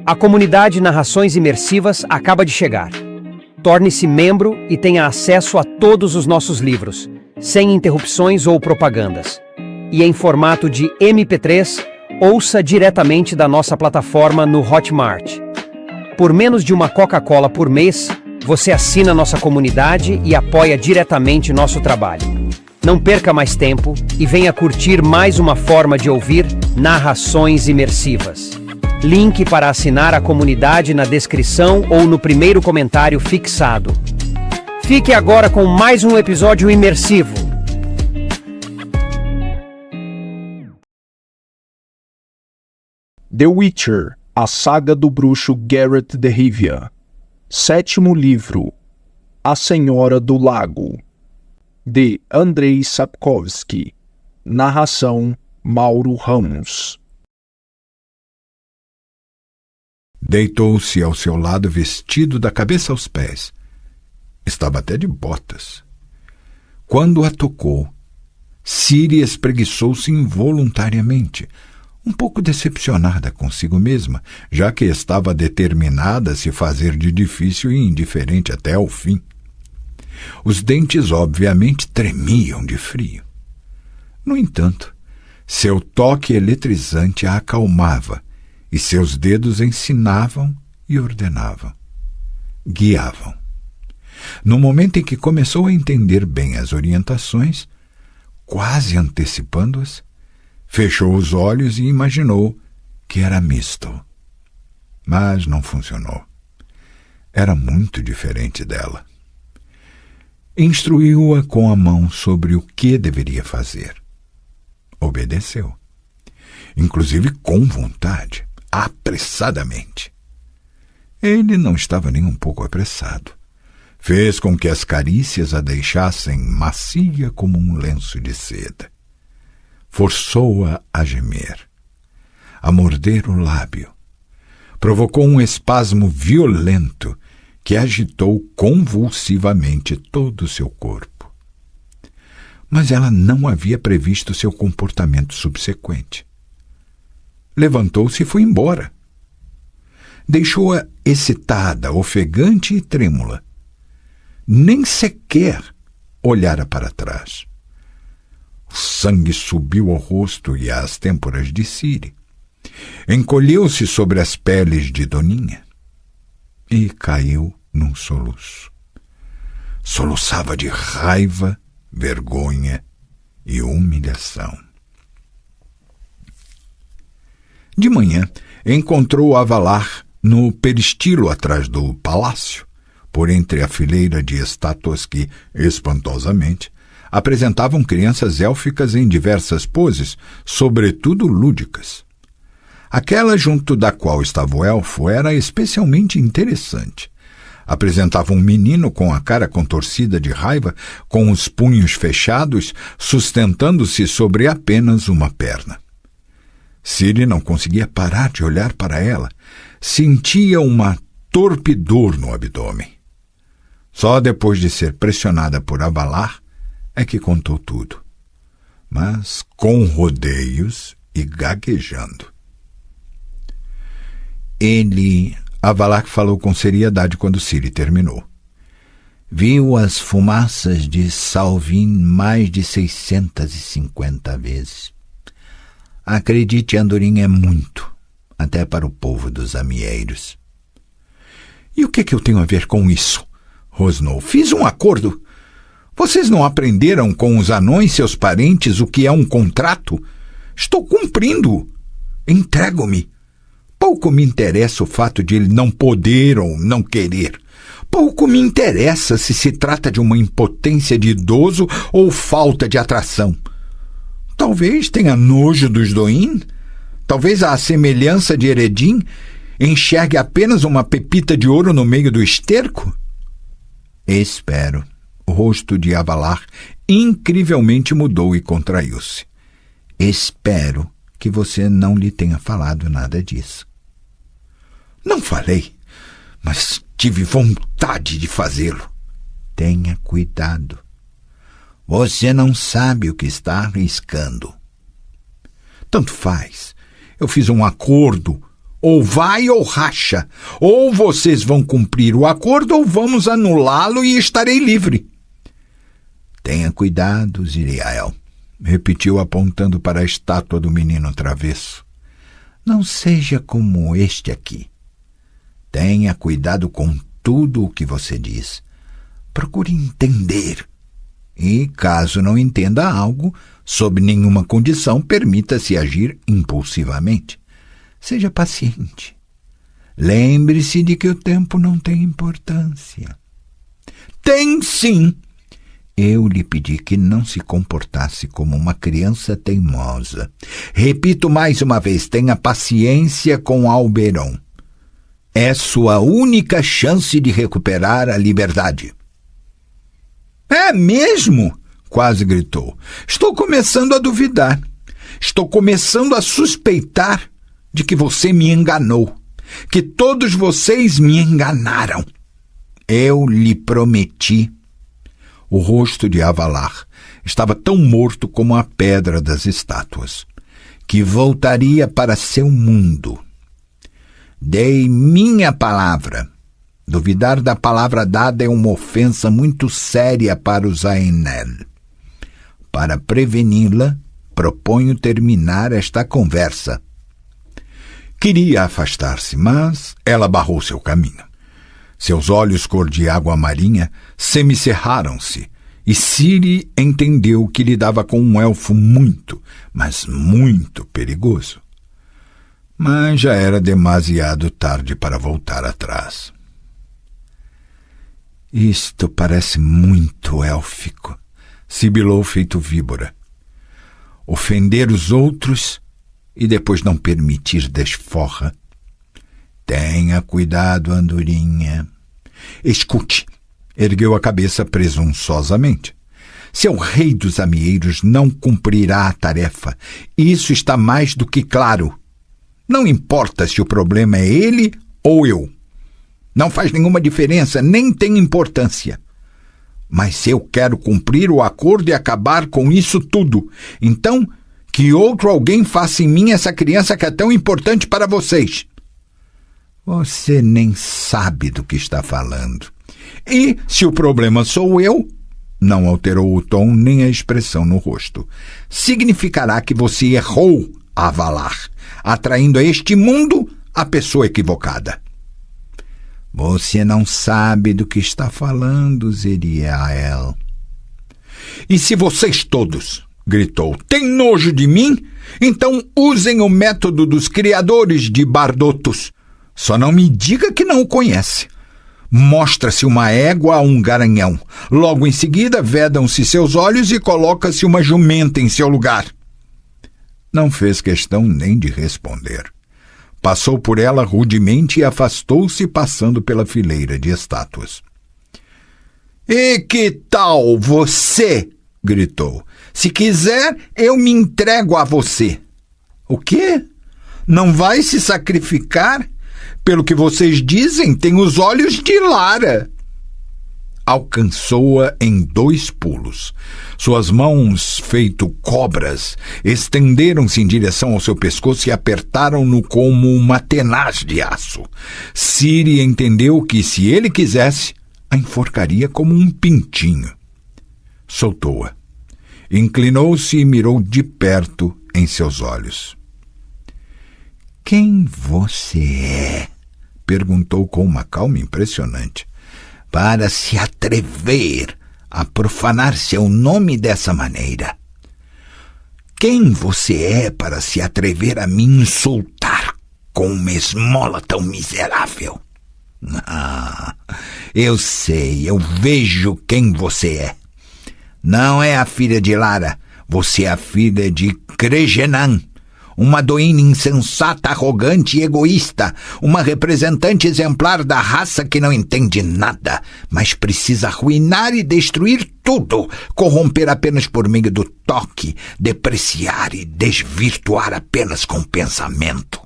A comunidade Narrações Imersivas acaba de chegar. Torne-se membro e tenha acesso a todos os nossos livros, sem interrupções ou propagandas. E em formato de MP3, ouça diretamente da nossa plataforma no Hotmart. Por menos de uma Coca-Cola por mês, você assina nossa comunidade e apoia diretamente nosso trabalho. Não perca mais tempo e venha curtir mais uma forma de ouvir Narrações Imersivas. Link para assinar a comunidade na descrição ou no primeiro comentário fixado. Fique agora com mais um episódio imersivo. The Witcher, a saga do bruxo Geralt de Rivia. 7º livro, A Senhora do Lago, de Andrzej Sapkowski. Narração, Mauro Ramos. Deitou-se ao seu lado vestido da cabeça aos pés. Estava até de botas. Quando a tocou, Ciri espreguiçou-se involuntariamente, um pouco decepcionada consigo mesma, já que estava determinada a se fazer de difícil e indiferente até ao fim. Os dentes, obviamente, tremiam de frio. No entanto, seu toque eletrizante a acalmava, e seus dedos ensinavam e ordenavam, guiavam. No momento em que começou a entender bem as orientações, quase antecipando-as, fechou os olhos e imaginou que era Mistel. Mas não funcionou. Era muito diferente dela. Instruiu-a com a mão sobre o que deveria fazer. Obedeceu. Inclusive com vontade, apressadamente. Ele não estava nem um pouco apressado. Fez com que as carícias a deixassem macia como um lenço de seda. Forçou-a a gemer, a morder o lábio. Provocou um espasmo violento que agitou convulsivamente todo o seu corpo. Mas ela não havia previsto seu comportamento subsequente. Levantou-se e foi embora. Deixou-a excitada, ofegante e trêmula. Nem sequer olhara para trás. O sangue subiu ao rosto e às têmporas de Ciri. Encolheu-se sobre as peles de Doninha e caiu num soluço. Soluçava de raiva, vergonha e humilhação. De manhã, encontrou Avalar no peristilo atrás do palácio, por entre a fileira de estátuas que, espantosamente, apresentavam crianças élficas em diversas poses, sobretudo lúdicas. Aquela junto da qual estava o elfo era especialmente interessante. Apresentava um menino com a cara contorcida de raiva, com os punhos fechados, sustentando-se sobre apenas uma perna. Ciri não conseguia parar de olhar para ela. Sentia uma torpe dor no abdômen. Só depois de ser pressionada por Avalar é que contou tudo, mas com rodeios e gaguejando. Avalar falou com seriedade quando Ciri terminou. Viu as fumaças de Salvin mais de 650 vezes. Acredite, Andorin, é muito, até para o povo dos amieiros. E o que eu tenho a ver com isso? Rosnou. Fiz um acordo. Vocês não aprenderam com os anões, seus parentes, o que é um contrato? Estou cumprindo. Entrego-me. Pouco me interessa o fato de ele não poder ou não querer. Pouco me interessa se se trata de uma impotência de idoso ou falta de atração. Talvez tenha nojo dos Doin. Talvez, à semelhança de Eredin, enxergue apenas uma pepita de ouro no meio do esterco. Espero. O rosto de Avalar incrivelmente mudou e contraiu-se. Espero que você não lhe tenha falado nada disso. Não falei, mas tive vontade de fazê-lo. Tenha cuidado. Você não sabe o que está arriscando. Tanto faz. Eu fiz um acordo, Ou vai ou racha. Ou vocês vão cumprir o acordo ou vamos anulá-lo e estarei livre. Tenha cuidado, Ziriael, repetiu apontando para a estátua do menino travesso. Não seja como este aqui. Tenha cuidado com tudo o que você diz. Procure entender. E, caso não entenda algo, sob nenhuma condição, permita-se agir impulsivamente. Seja paciente. Lembre-se de que o tempo não tem importância. Tem sim! Eu lhe pedi que não se comportasse como uma criança teimosa. Repito mais uma vez, tenha paciência com Alberon. É sua única chance de recuperar a liberdade. É mesmo? Quase gritou. Estou começando a duvidar. Estou começando a suspeitar de que você me enganou. Que todos vocês me enganaram. Eu lhe prometi. O rosto de Avalar estava tão morto como a pedra das estátuas, que voltaria para seu mundo. Dei minha palavra. Duvidar da palavra dada é uma ofensa muito séria para os Aenel. Para preveni-la, proponho terminar esta conversa. Queria afastar-se, mas ela barrou seu caminho. Seus olhos cor de água marinha semicerraram-se, e Ciri entendeu que lidava com um elfo muito, mas muito perigoso. Mas já era demasiado tarde para voltar atrás. Isto parece muito élfico, sibilou feito víbora. Ofender os outros e depois não permitir desforra. Tenha cuidado, andorinha. Escute, ergueu a cabeça presunçosamente. Seu rei dos amieiros não cumprirá a tarefa. Isso está mais do que claro. Não importa se o problema é ele ou eu. Não faz nenhuma diferença, nem tem importância. Mas eu quero cumprir o acordo e acabar com isso tudo. Então, que outro alguém faça em mim essa criança que é tão importante para vocês. Você nem sabe do que está falando. E, se o problema sou eu, não alterou o tom nem a expressão no rosto, significará que você errou, Avalar, atraindo a este mundo a pessoa equivocada. Você não sabe do que está falando, Ziriael. E se vocês todos, gritou, têm nojo de mim, então usem o método dos criadores de Bardotos. Só não me diga que não o conhece. Mostra-se uma égua a um garanhão. Logo em seguida, vedam-se seus olhos e coloca-se uma jumenta em seu lugar. Não fez questão nem de responder. Passou por ela rudemente e afastou-se, passando pela fileira de estátuas. E que tal você? Gritou. Se quiser, eu me entrego a você. O quê? Não vai se sacrificar? Pelo que vocês dizem, tem os olhos de Lara. Alcançou-a em 2 pulos. Suas mãos, feito cobras, estenderam-se em direção ao seu pescoço e apertaram-no como uma tenaz de aço. Ciri entendeu que, se ele quisesse, a enforcaria como um pintinho. Soltou-a. Inclinou-se e mirou de perto em seus olhos. Quem você é? Perguntou com uma calma impressionante. Para se atrever a profanar seu nome dessa maneira. Quem você é para se atrever a me insultar com uma esmola tão miserável? Ah, eu sei, eu vejo quem você é. Não é a filha de Lara, você é a filha de Cregenan, uma doina insensata, arrogante e egoísta, uma representante exemplar da raça que não entende nada, mas precisa arruinar e destruir tudo, corromper apenas por meio do toque, depreciar e desvirtuar apenas com pensamento.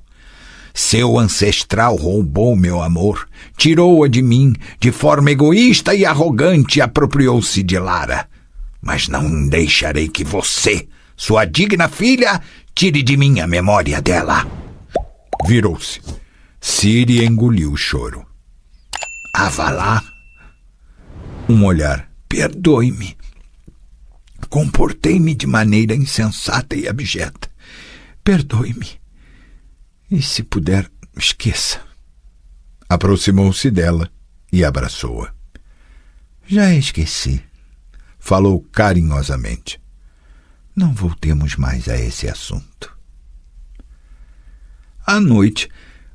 Seu ancestral roubou meu amor, tirou-a de mim, de forma egoísta e arrogante apropriou-se de Lara. Mas não deixarei que você, sua digna filha, tire de mim a memória dela. Virou-se. Ciri engoliu o choro. Avalar? Um olhar. Perdoe-me. Comportei-me de maneira insensata e abjeta. Perdoe-me. E se puder, esqueça. Aproximou-se dela e abraçou-a. Já esqueci, falou carinhosamente. Não voltemos mais a esse assunto. À noite,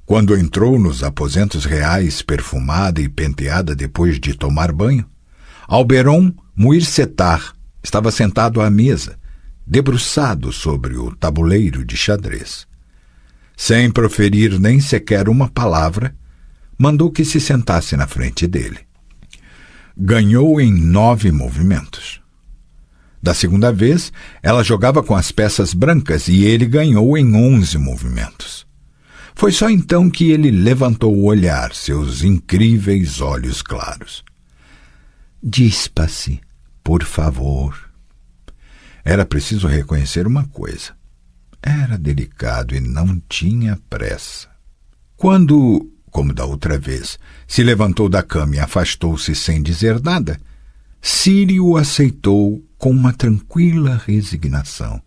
quando entrou nos aposentos reais, perfumada e penteada depois de tomar banho, Alberon Muirsetar estava sentado à mesa, debruçado sobre o tabuleiro de xadrez. Sem proferir nem sequer uma palavra, mandou que se sentasse na frente dele. Ganhou em 9 movimentos. Da segunda vez, ela jogava com as peças brancas e ele ganhou em 11 movimentos. Foi só então que ele levantou o olhar, seus incríveis olhos claros. Dispa-se, por favor. Era preciso reconhecer uma coisa. Era delicado e não tinha pressa. Quando, como da outra vez, se levantou da cama e afastou-se sem dizer nada, Ciri o aceitou com uma tranquila resignação.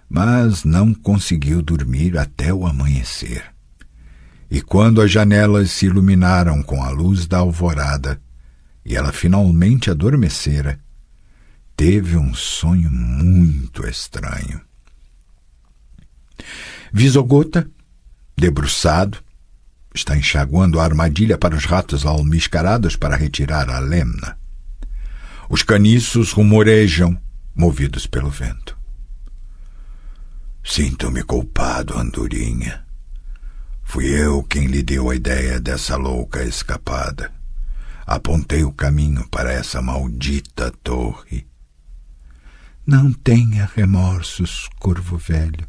Mas não conseguiu dormir até o amanhecer. E quando as janelas se iluminaram com a luz da alvorada e ela finalmente adormecera, teve um sonho muito estranho. Visogota, debruçado, está enxaguando a armadilha para os ratos almiscarados para retirar a lemna. Os caniços rumorejam, movidos pelo vento. Sinto-me culpado, andorinha. Fui eu quem lhe deu a ideia dessa louca escapada. Apontei o caminho para essa maldita torre. Não tenha remorsos, corvo velho.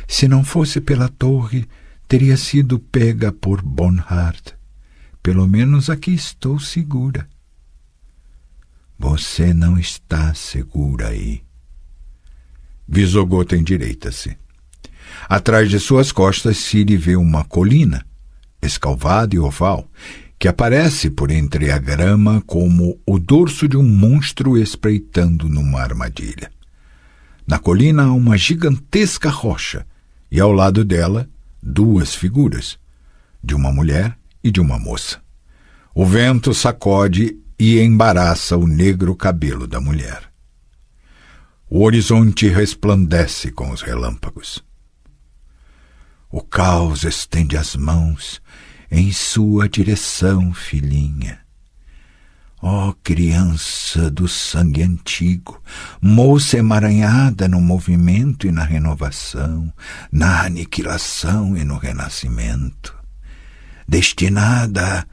Se não fosse pela torre, teria sido pega por Bonhart. Pelo menos aqui estou segura. Você não está segura aí. Visogota endireita-se. Atrás de suas costas, Ciri vê uma colina, escalvada e oval, que aparece por entre a grama como o dorso de um monstro espreitando numa armadilha. Na colina há uma gigantesca rocha, e ao lado dela, 2 figuras, de uma mulher e de uma moça. O vento sacode e embaraça o negro cabelo da mulher. O horizonte resplandece com os relâmpagos. O caos estende as mãos em sua direção, filhinha. Ó criança do sangue antigo, moça emaranhada no movimento e na renovação, na aniquilação e no renascimento. Destinada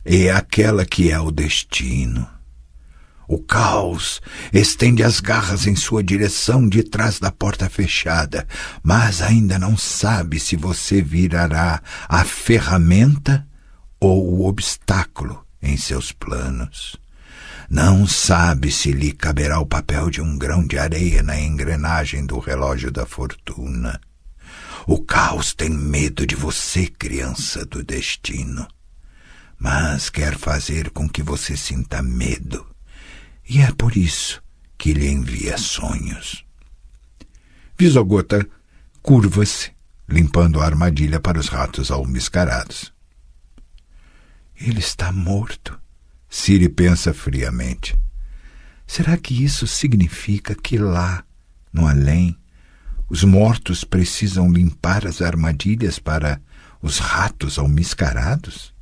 é aquela que é o destino. O caos estende as garras em sua direção de trás da porta fechada, mas ainda não sabe se você virará a ferramenta ou o obstáculo em seus planos. Não sabe se lhe caberá o papel de um grão de areia na engrenagem do relógio da fortuna. O caos tem medo de você, criança do destino, mas quer fazer com que você sinta medo. E é por isso que lhe envia sonhos. Visogota curva-se, limpando a armadilha para os ratos almiscarados. Ele está morto, Ciri pensa friamente. Será que isso significa que lá, no além, os mortos precisam limpar as armadilhas para os ratos almiscarados?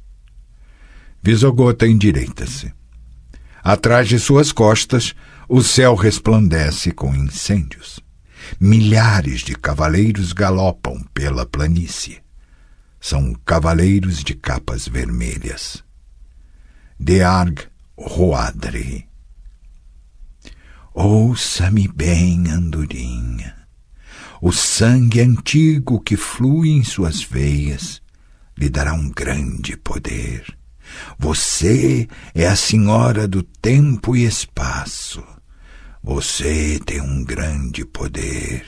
Visogota endireita-se. Atrás de suas costas, o céu resplandece com incêndios. Milhares de cavaleiros galopam pela planície. São cavaleiros de capas vermelhas. Dearg Roadre. Ouça-me bem, andorinha. O sangue antigo que flui em suas veias lhe dará um grande poder. Você é a senhora do tempo e espaço. Você tem um grande poder.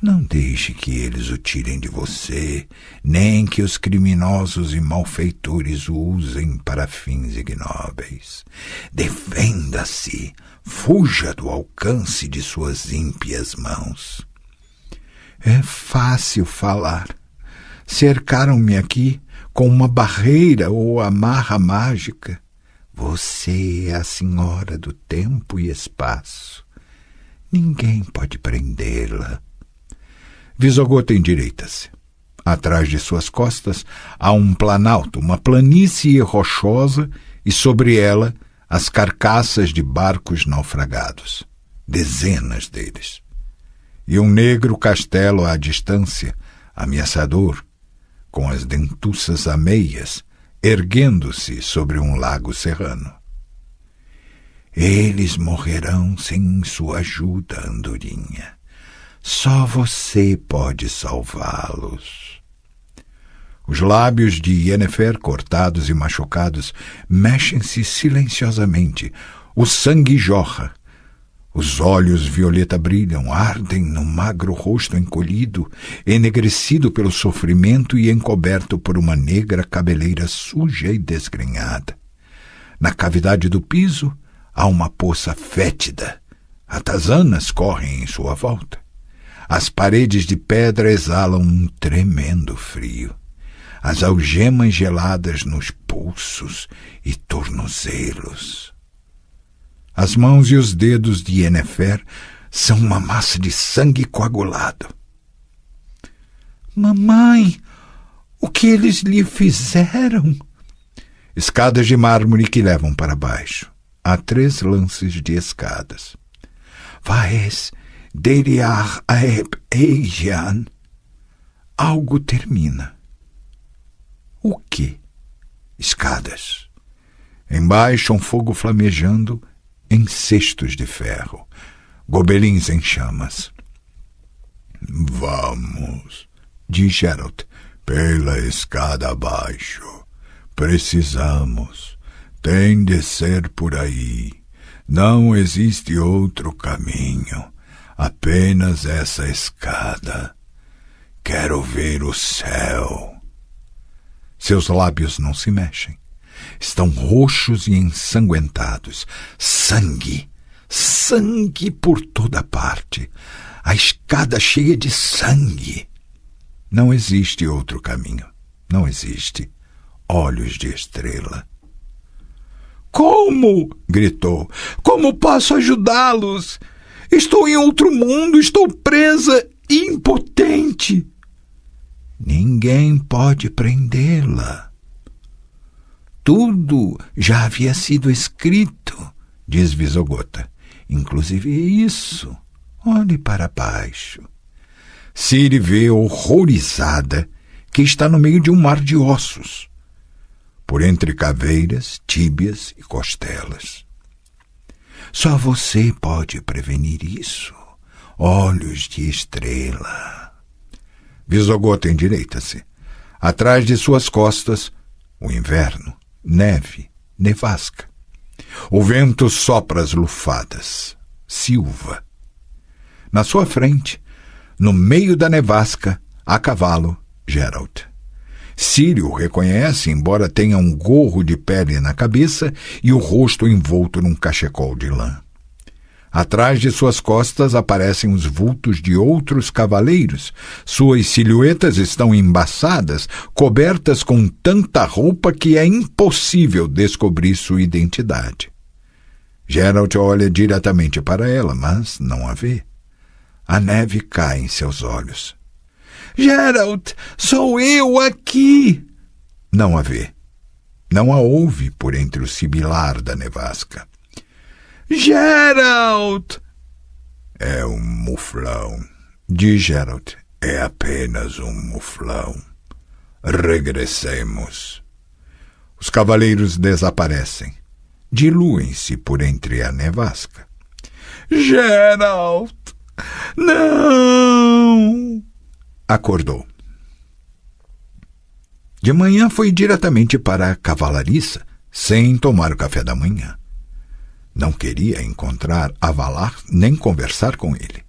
Não deixe que eles o tirem de você, nem que os criminosos e malfeitores o usem para fins ignóbeis. Defenda-se, fuja do alcance de suas ímpias mãos. É fácil falar. Cercaram-me aqui com uma barreira ou amarra mágica. Você é a senhora do tempo e espaço. Ninguém pode prendê-la. Visogota endireita-se. Atrás de suas costas há um planalto, uma planície rochosa, e sobre ela as carcaças de barcos naufragados. Dezenas deles. E um negro castelo à distância, ameaçador, com as dentuças ameias, erguendo-se sobre um lago serrano. Eles morrerão sem sua ajuda, andorinha. Só você pode salvá-los. Os lábios de Yennefer, cortados e machucados, mexem-se silenciosamente. O sangue jorra. Os olhos violeta brilham, ardem no magro rosto encolhido, enegrecido pelo sofrimento e encoberto por uma negra cabeleira suja e desgrenhada. Na cavidade do piso há uma poça fétida. Atazanas correm em sua volta. As paredes de pedra exalam um tremendo frio. As algemas geladas nos pulsos e tornozelos. As mãos e os dedos de Yennefer são uma massa de sangue coagulado. Mamãe, o que eles lhe fizeram? Escadas de mármore que levam para baixo. Há 3 lances de escadas. Vaes deriar aeb eijan. Algo termina. O quê? Escadas. Embaixo um fogo flamejando em cestos de ferro. Gobelins em chamas. Vamos, diz Geralt, pela escada abaixo. Precisamos. Tem de ser por aí. Não existe outro caminho. Apenas essa escada. Quero ver o céu. Seus lábios não se mexem. Estão roxos e ensanguentados. Sangue. Sangue por toda parte. A escada cheia de sangue. Não existe outro caminho. Não existe. Olhos de estrela. Como? Gritou. Como posso ajudá-los? Estou em outro mundo. Estou presa e impotente. Ninguém pode prendê-la. Tudo já havia sido escrito, diz Visogota. Inclusive isso. Olhe para baixo. Ciri vê horrorizada que está no meio de um mar de ossos, por entre caveiras, tíbias e costelas. Só você pode prevenir isso. Olhos de estrela. Visogota endireita-se. Atrás de suas costas, o inverno, neve, nevasca. O vento sopra as lufadas. Silva. Na sua frente, no meio da nevasca, a cavalo, Geralt. Ciri o reconhece, embora tenha um gorro de pele na cabeça e o rosto envolto num cachecol de lã. Atrás de suas costas aparecem os vultos de outros cavaleiros. Suas silhuetas estão embaçadas, cobertas com tanta roupa que é impossível descobrir sua identidade. Geralt olha diretamente para ela, mas não a vê. A neve cai em seus olhos. Geralt, sou eu aqui! Não a vê. Não a ouve por entre o sibilar da nevasca. Geralt! É um muflão, diz Geralt. É apenas um muflão. Regressemos. Os cavaleiros desaparecem. Diluem-se por entre a nevasca. Geralt! Não! Acordou. De manhã foi diretamente para a cavalariça, sem tomar o café da manhã. Não queria encontrar Avalar nem conversar com ele.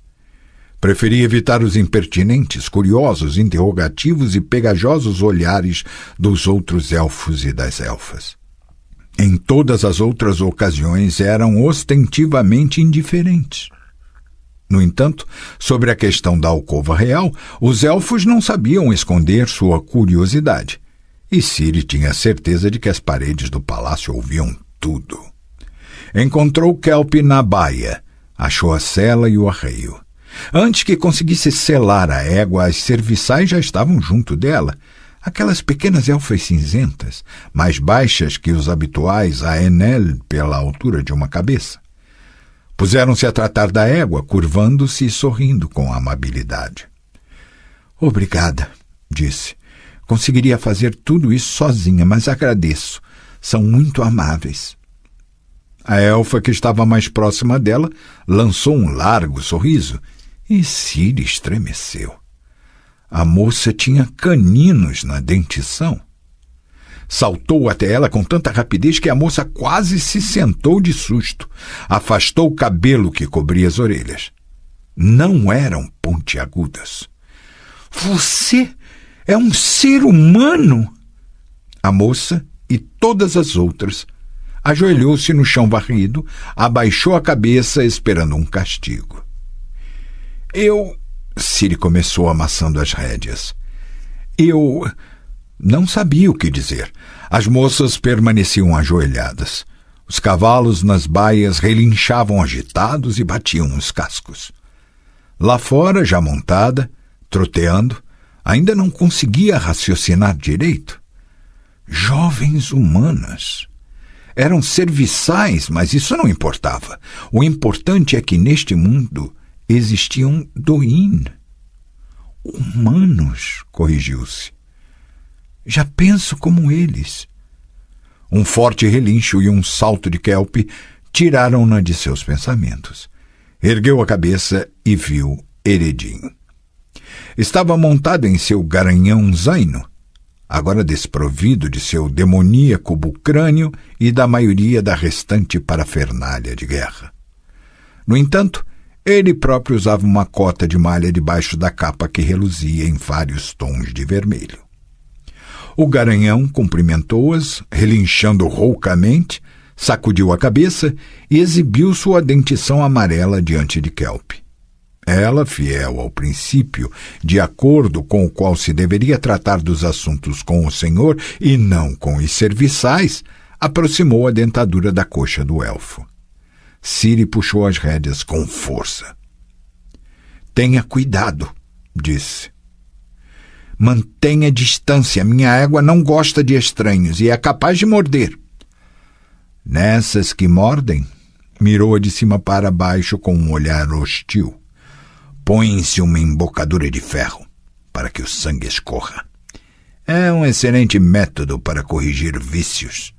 Preferia evitar os impertinentes, curiosos, interrogativos e pegajosos olhares dos outros elfos e das elfas. Em todas as outras ocasiões eram ostentivamente indiferentes. No entanto, sobre a questão da alcova real, os elfos não sabiam esconder sua curiosidade, e Ciri tinha certeza de que as paredes do palácio ouviam tudo. Encontrou Kelp na baia, achou a sela e o arreio. Antes que conseguisse selar a égua, as serviçais já estavam junto dela, aquelas pequenas elfas cinzentas, mais baixas que os habituais a Enel pela altura de uma cabeça. Puseram-se a tratar da égua, curvando-se e sorrindo com amabilidade. Obrigada, disse. Conseguiria fazer tudo isso sozinha, mas agradeço. São muito amáveis. A elfa que estava mais próxima dela lançou um largo sorriso e Ciri estremeceu. A moça tinha caninos na dentição. Saltou até ela com tanta rapidez que a moça quase se sentou de susto. Afastou o cabelo que cobria as orelhas. Não eram pontiagudas. Você é um ser humano? A moça e todas as outras ajoelhou-se no chão varrido, abaixou a cabeça esperando um castigo. Ciri começou amassando as rédeas. Eu não sabia o que dizer. As moças permaneciam ajoelhadas. Os cavalos nas baias relinchavam agitados e batiam os cascos. Lá fora, já montada, troteando, ainda não conseguia raciocinar direito. Jovens humanas. Eram serviçais, mas isso não importava. O importante é que neste mundo existiam Doin. Humanos, corrigiu-se. Já penso como eles. Um forte relincho e um salto de Kelp tiraram-na de seus pensamentos. Ergueu a cabeça e viu Eredin. Estava montado em seu garanhão zaino, agora desprovido de seu demoníaco bucrânio e da maioria da restante parafernália de guerra. No entanto, ele próprio usava uma cota de malha debaixo da capa que reluzia em vários tons de vermelho. O garanhão cumprimentou-as, relinchando roucamente, sacudiu a cabeça e exibiu sua dentição amarela diante de Kelp. Ela, fiel ao princípio, de acordo com o qual se deveria tratar dos assuntos com o senhor e não com os serviçais, aproximou a dentadura da coxa do elfo. Ciri puxou as rédeas com força. Tenha cuidado, disse. Mantenha distância, minha égua não gosta de estranhos e é capaz de morder. Nessas que mordem, mirou-a de cima para baixo com um olhar hostil. Põe-se uma embocadura de ferro, para que o sangue escorra. É um excelente método para corrigir vícios,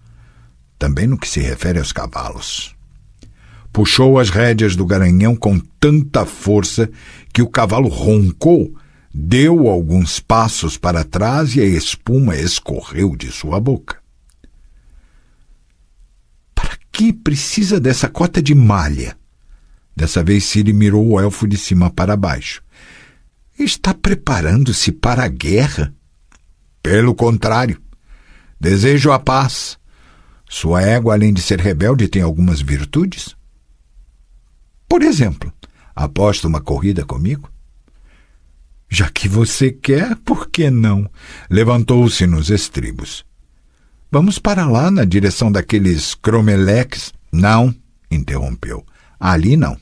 também no que se refere aos cavalos. Puxou as rédeas do garanhão com tanta força que o cavalo roncou, deu alguns passos para trás e a espuma escorreu de sua boca. Para que precisa dessa cota de malha? Dessa vez Ciri mirou o elfo de cima para baixo. Está preparando-se para a guerra? Pelo contrário, desejo a paz. Sua égua, além de ser rebelde, tem algumas virtudes? Por exemplo, aposta uma corrida comigo? Já que você quer, por que não? Levantou-se nos estribos. Vamos para lá, na direção daqueles cromeleques? Não, interrompeu. Ali não.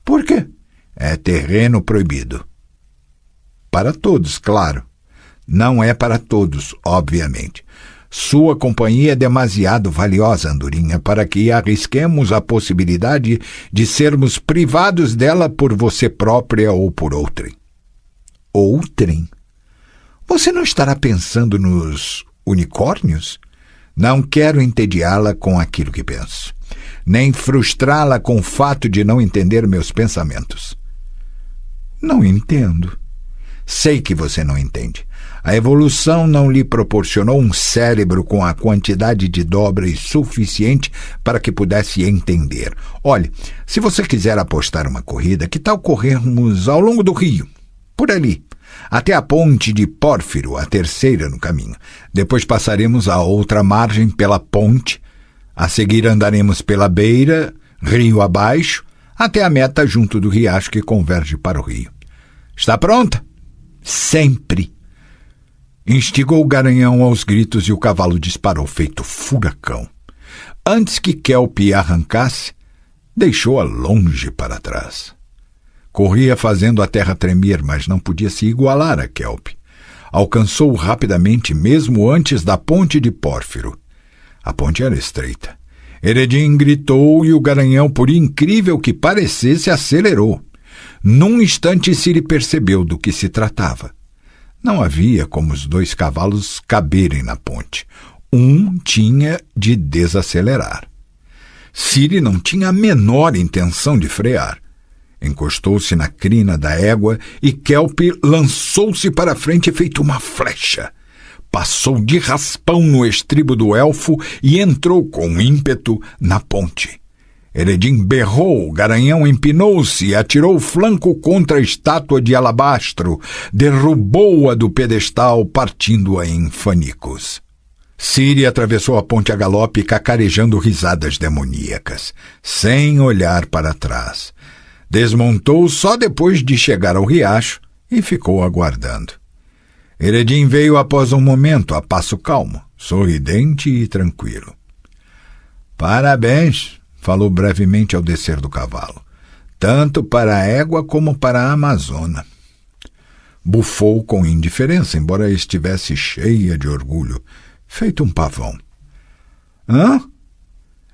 Por quê? É terreno proibido. Para todos, claro. Não é para todos, obviamente. Sua companhia é demasiado valiosa, Andorinha, para que arrisquemos a possibilidade de sermos privados dela por você própria ou por outrem. Outrem? Você não estará pensando nos unicórnios? Não quero entediá-la com aquilo que penso, nem frustrá-la com o fato de não entender meus pensamentos. Não entendo. Sei que você não entende. A evolução não lhe proporcionou um cérebro com a quantidade de dobras suficiente para que pudesse entender. Olhe, se você quiser apostar uma corrida, que tal corrermos ao longo do rio, por ali, até a ponte de Pórfiro, a terceira no caminho. Depois passaremos a outra margem pela ponte, a seguir andaremos pela beira, rio abaixo, até a meta junto do riacho que converge para o rio. Está pronta? Sempre! Instigou o Garanhão aos gritos e o cavalo disparou feito furacão. Antes que Kelpie arrancasse, deixou-a longe para trás. Corria fazendo a terra tremer, mas não podia se igualar a Kelpie. Alcançou-o rapidamente, mesmo antes da ponte de Pórfiro. A ponte era estreita. Eredin gritou e o Garanhão, por incrível que parecesse, acelerou. Num instante Ciri percebeu do que se tratava. Não havia como os dois cavalos caberem na ponte. Um tinha de desacelerar. Ciri não tinha a menor intenção de frear. Encostou-se na crina da égua e Kelpie lançou-se para a frente feito uma flecha. Passou de raspão no estribo do elfo e entrou com ímpeto na ponte. Eredin berrou, Garanhão empinou-se e atirou o flanco contra a estátua de alabastro, derrubou-a do pedestal, partindo-a em fanicos. Ciri atravessou a ponte a galope, cacarejando risadas demoníacas, sem olhar para trás. Desmontou só depois de chegar ao riacho e ficou aguardando. Eredin veio após um momento, a passo calmo, sorridente e tranquilo. Parabéns, falou brevemente ao descer do cavalo, tanto para a égua como para a amazona. Bufou com indiferença, embora estivesse cheia de orgulho, feito um pavão. Hã?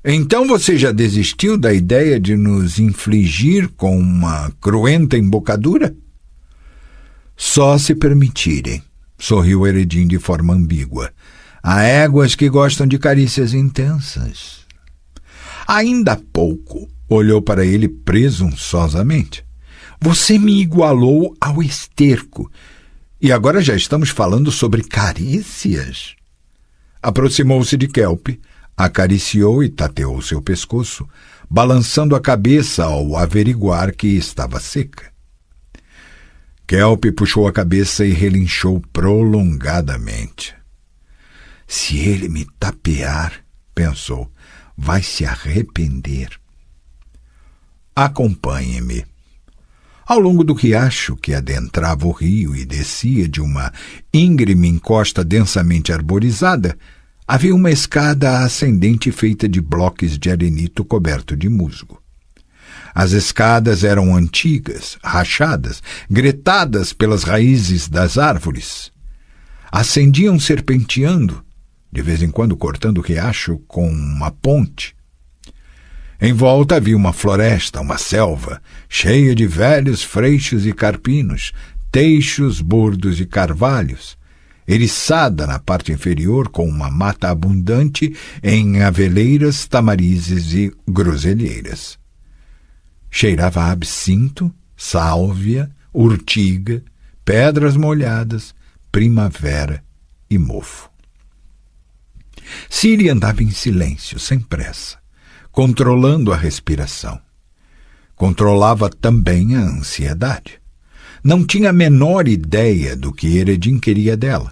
Então você já desistiu da ideia de nos infligir com uma cruenta embocadura? Só se permitirem, sorriu Eredin de forma ambígua. Há éguas que gostam de carícias intensas. Ainda há pouco olhou para ele presunçosamente. Você me igualou ao esterco, e agora já estamos falando sobre carícias? Aproximou-se de Kelpie, acariciou e tateou seu pescoço, balançando a cabeça ao averiguar que estava seca. Kelpie puxou a cabeça e relinchou prolongadamente. Se ele me tapear, pensou, vai se arrepender. Acompanhe-me. Ao longo do riacho que adentrava o rio e descia de uma íngreme encosta densamente arborizada, havia uma escada ascendente feita de bloques de arenito coberto de musgo. As escadas eram antigas, rachadas, gretadas pelas raízes das árvores. Ascendiam serpenteando, de vez em quando cortando o riacho com uma ponte. Em volta havia uma floresta, uma selva, cheia de velhos freixos e carpinos, teixos, bordos e carvalhos, eriçada na parte inferior com uma mata abundante em aveleiras, tamarizes e groselheiras. Cheirava a absinto, sálvia, urtiga, pedras molhadas, primavera e mofo. Ciri andava em silêncio, sem pressa, controlando a respiração. Controlava também a ansiedade. Não tinha a menor ideia do que Eredin queria dela,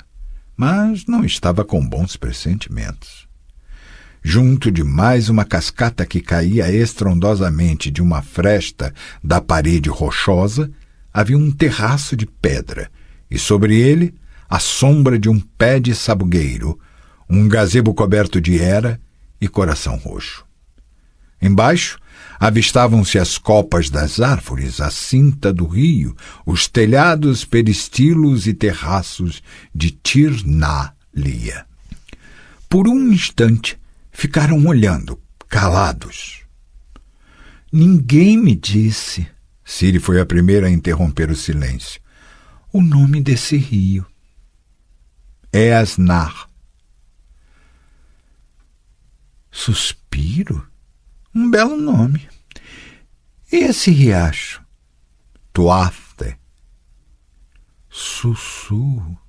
mas não estava com bons pressentimentos. Junto de mais uma cascata que caía estrondosamente de uma fresta da parede rochosa, havia um terraço de pedra, e sobre ele a sombra de um pé de sabugueiro, um gazebo coberto de era e coração roxo. Embaixo, avistavam-se as copas das árvores, a cinta do rio, os telhados, peristilos e terraços de Tir-na-Lia. Por um instante, ficaram olhando, calados. Ninguém me disse, Ciri foi a primeira a interromper o silêncio, o nome desse rio. É Asnar. Suspiro? Um belo nome. E esse riacho? Tuathe. Sussurro.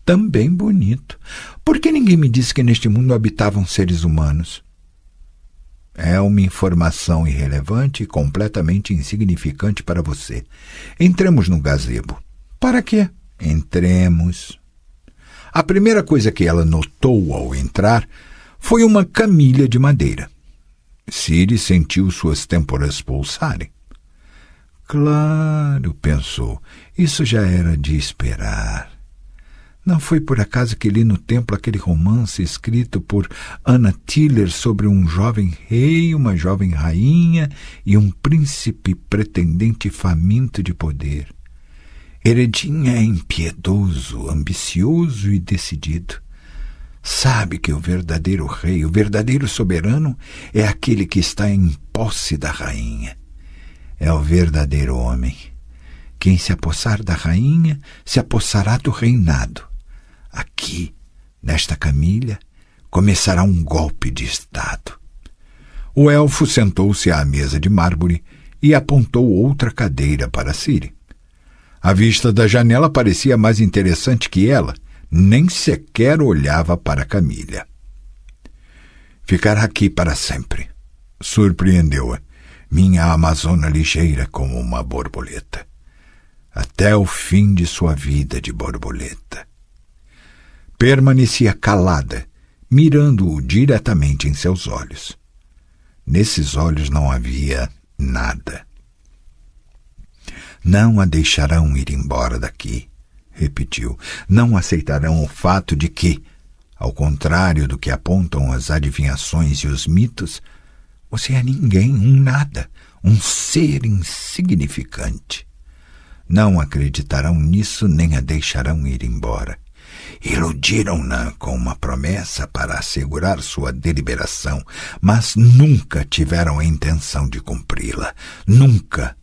também bonito. Por que ninguém me disse que neste mundo habitavam seres humanos? É uma informação irrelevante e completamente insignificante para você. Entremos no gazebo. Para quê? Entremos. A primeira coisa que ela notou ao entrar foi uma camilha de madeira. Ciri sentiu suas têmporas pulsarem. Claro, pensou, isso já era de esperar. Não foi por acaso que li no templo aquele romance escrito por Anna Tiller sobre um jovem rei, uma jovem rainha e um príncipe pretendente faminto de poder. Heredin é impiedoso, ambicioso e decidido. Sabe que o verdadeiro rei, o verdadeiro soberano, é aquele que está em posse da rainha. É o verdadeiro homem. Quem se apossar da rainha, se apossará do reinado. Aqui, nesta camilha, começará um golpe de estado. O elfo sentou-se à mesa de mármore e apontou outra cadeira para Ciri. A vista da janela parecia mais interessante que ela, nem sequer olhava para Camilha. Ficará aqui para sempre, surpreendeu-a, minha amazona ligeira como uma borboleta, até o fim de sua vida de borboleta. Permanecia calada, mirando-o diretamente em seus olhos. Nesses olhos não havia nada. Não a deixarão ir embora daqui, repetiu. Não aceitarão o fato de que, ao contrário do que apontam as adivinhações e os mitos, você é ninguém, um nada, um ser insignificante. Não acreditarão nisso nem a deixarão ir embora. Iludiram-na com uma promessa para assegurar sua deliberação, mas nunca tiveram a intenção de cumpri-la. Nunca.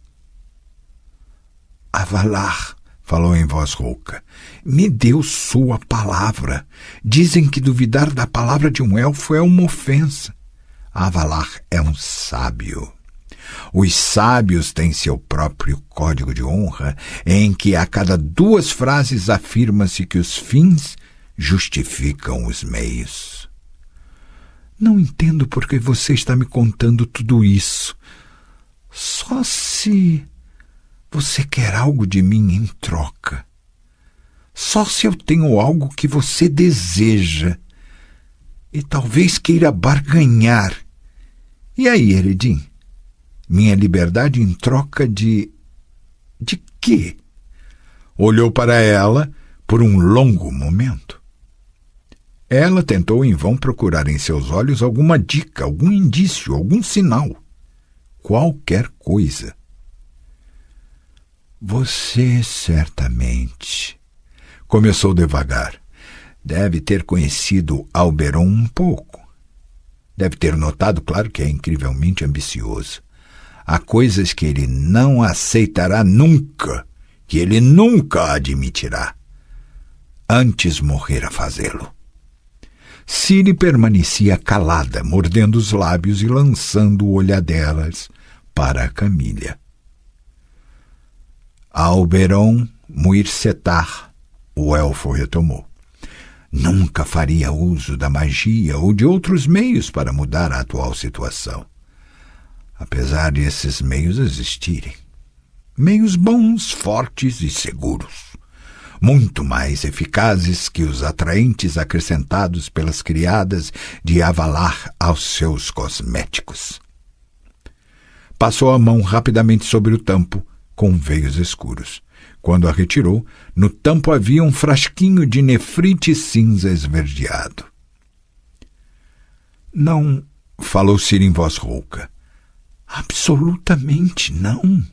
Avalar, falou em voz rouca, me deu sua palavra. Dizem que duvidar da palavra de um elfo é uma ofensa. Avalar é um sábio. Os sábios têm seu próprio código de honra, em que a cada 2 frases afirma-se que os fins justificam os meios. Não entendo por que você está me contando tudo isso. Só se você quer algo de mim em troca. Só se eu tenho algo que você deseja e talvez queira barganhar. E aí, Heredin? Minha liberdade em troca de quê? Olhou para ela por um longo momento. Ela tentou em vão procurar em seus olhos alguma dica, algum indício, algum sinal. Qualquer coisa. Você certamente, começou devagar, deve ter conhecido Alberon um pouco. Deve ter notado, claro, que é incrivelmente ambicioso. Há coisas que ele não aceitará nunca, que ele nunca admitirá. Antes morrer a fazê-lo. Ciri permanecia calada, mordendo os lábios e lançando olhadelas para a Camilha. Alberon Muirsetar, o elfo retomou. Nunca faria uso da magia ou de outros meios para mudar a atual situação. Apesar de esses meios existirem. Meios bons, fortes e seguros. Muito mais eficazes que os atraentes acrescentados pelas criadas de Avalar aos seus cosméticos. Passou a mão rapidamente sobre o tampo, com veios escuros. Quando a retirou, no tampo havia um frasquinho de nefrite cinza esverdeado. Não, falou Ciri em voz rouca. Absolutamente não.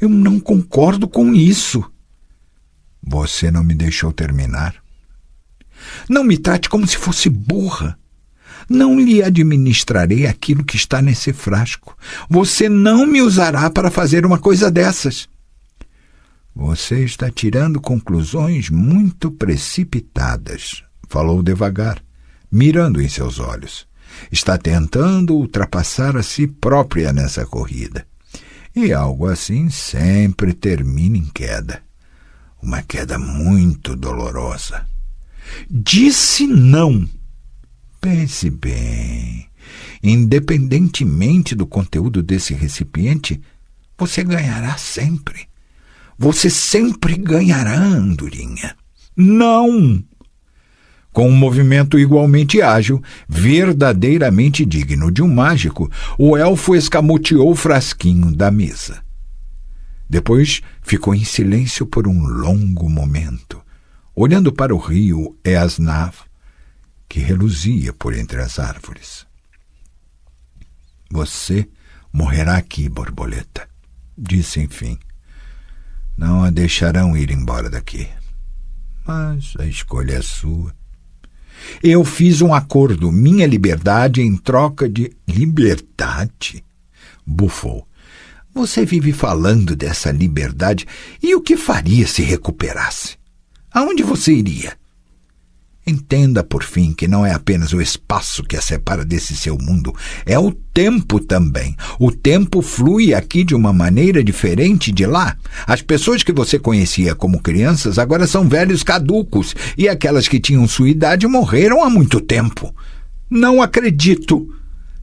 Eu não concordo com isso. Você não me deixou terminar? Não me trate como se fosse burra. Não lhe administrarei aquilo que está nesse frasco. Você não me usará para fazer uma coisa dessas. Você está tirando conclusões muito precipitadas, falou devagar, mirando em seus olhos. Está tentando ultrapassar a si própria nessa corrida. E algo assim sempre termina em queda. Uma queda muito dolorosa. Disse não. Pense bem. Independentemente do conteúdo desse recipiente, você ganhará sempre. Você sempre ganhará, Andorinha. Não! Com um movimento igualmente ágil, verdadeiramente digno de um mágico, o elfo escamoteou o frasquinho da mesa. Depois ficou em silêncio por um longo momento, olhando para o rio Easnav, que reluzia por entre as árvores. Você morrerá aqui, borboleta, disse enfim. Não a deixarão ir embora daqui. Mas a escolha é sua. Eu fiz um acordo, minha liberdade em troca de... Liberdade? Bufou. Você vive falando dessa liberdade, e o que faria se recuperasse? Aonde você iria? Entenda, por fim, que não é apenas o espaço que a separa desse seu mundo, é o tempo também. O tempo flui aqui de uma maneira diferente de lá. As pessoas que você conhecia como crianças agora são velhos caducos, e aquelas que tinham sua idade morreram há muito tempo. Não acredito.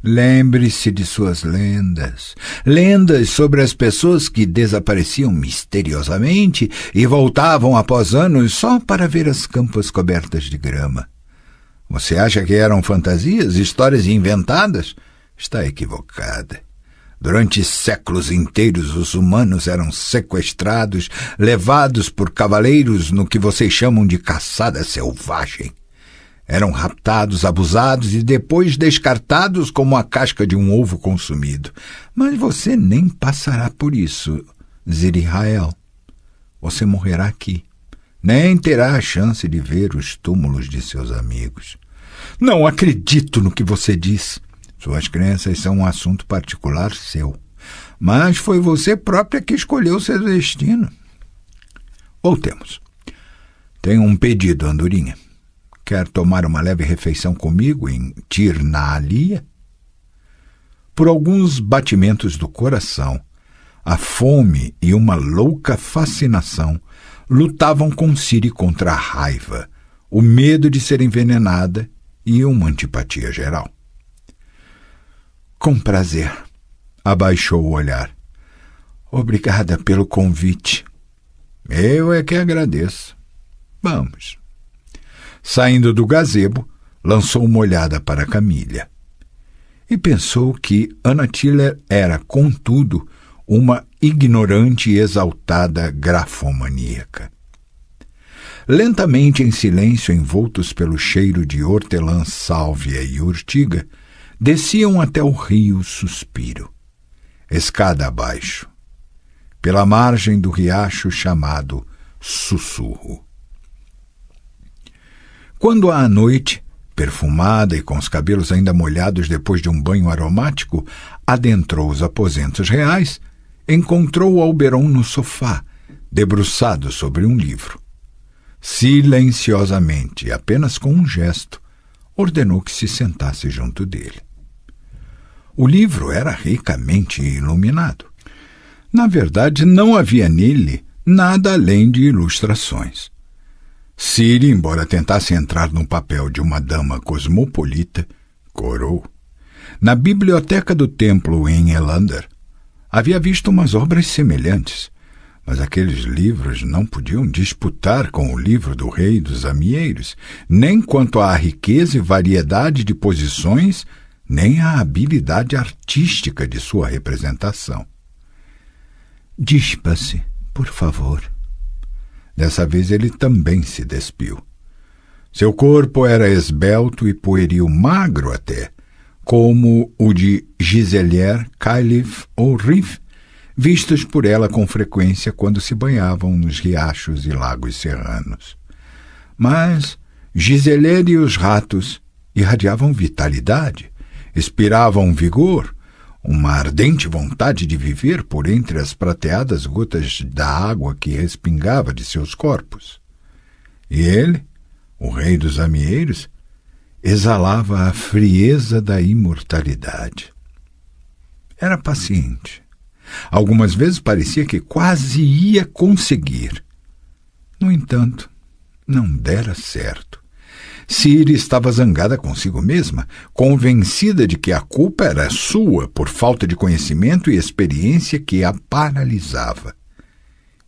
Lembre-se de suas lendas. Lendas sobre as pessoas que desapareciam misteriosamente e voltavam após anos só para ver as campas cobertas de grama. Você acha que eram fantasias, histórias inventadas? Está equivocada. Durante séculos inteiros, os humanos eram sequestrados, levados por cavaleiros no que vocês chamam de caçada selvagem. Eram raptados, abusados e depois descartados como a casca de um ovo consumido. Mas você nem passará por isso, Zir-Israel. Você morrerá aqui. Nem terá a chance de ver os túmulos de seus amigos. Não acredito no que você diz. Suas crenças são um assunto particular seu. Mas foi você própria que escolheu seu destino. Voltemos. Tenho um pedido, Andorinha. Quer tomar uma leve refeição comigo em Tir-na-Alia? Por alguns batimentos do coração, a fome e uma louca fascinação lutavam com Ciri contra a raiva, o medo de ser envenenada e uma antipatia geral. Com prazer, abaixou o olhar. Obrigada pelo convite. Eu é que agradeço. Vamos. Saindo do gazebo, lançou uma olhada para Camília. E pensou que Anna Tiller era, contudo, uma ignorante e exaltada grafomaníaca. Lentamente, em silêncio, envoltos pelo cheiro de hortelã, sálvia e urtiga, desciam até o rio Suspiro, escada abaixo, pela margem do riacho chamado Sussurro. Quando à noite, perfumada e com os cabelos ainda molhados depois de um banho aromático, adentrou os aposentos reais, encontrou Alberon no sofá, debruçado sobre um livro. Silenciosamente, apenas com um gesto, ordenou que se sentasse junto dele. O livro era ricamente iluminado. Na verdade, não havia nele nada além de ilustrações. Ciri, embora tentasse entrar no papel de uma dama cosmopolita, corou. Na biblioteca do templo em Elander, havia visto umas obras semelhantes, mas aqueles livros não podiam disputar com o livro do rei dos amieiros, nem quanto à riqueza e variedade de posições, nem à habilidade artística de sua representação. Dispa-se, por favor. Dessa vez ele também se despiu. Seu corpo era esbelto e pueril, magro até, como o de Giselier, Cailif ou Rif, vistos por ela com frequência quando se banhavam nos riachos e lagos serranos. Mas Giselier e os ratos irradiavam vitalidade, expiravam vigor, uma ardente vontade de viver por entre as prateadas gotas da água que respingava de seus corpos. E ele, o rei dos amieiros, exalava a frieza da imortalidade. Era paciente. Algumas vezes parecia que quase ia conseguir. No entanto, não dera certo. Ciri estava zangada consigo mesma, convencida de que a culpa era sua por falta de conhecimento e experiência que a paralisava.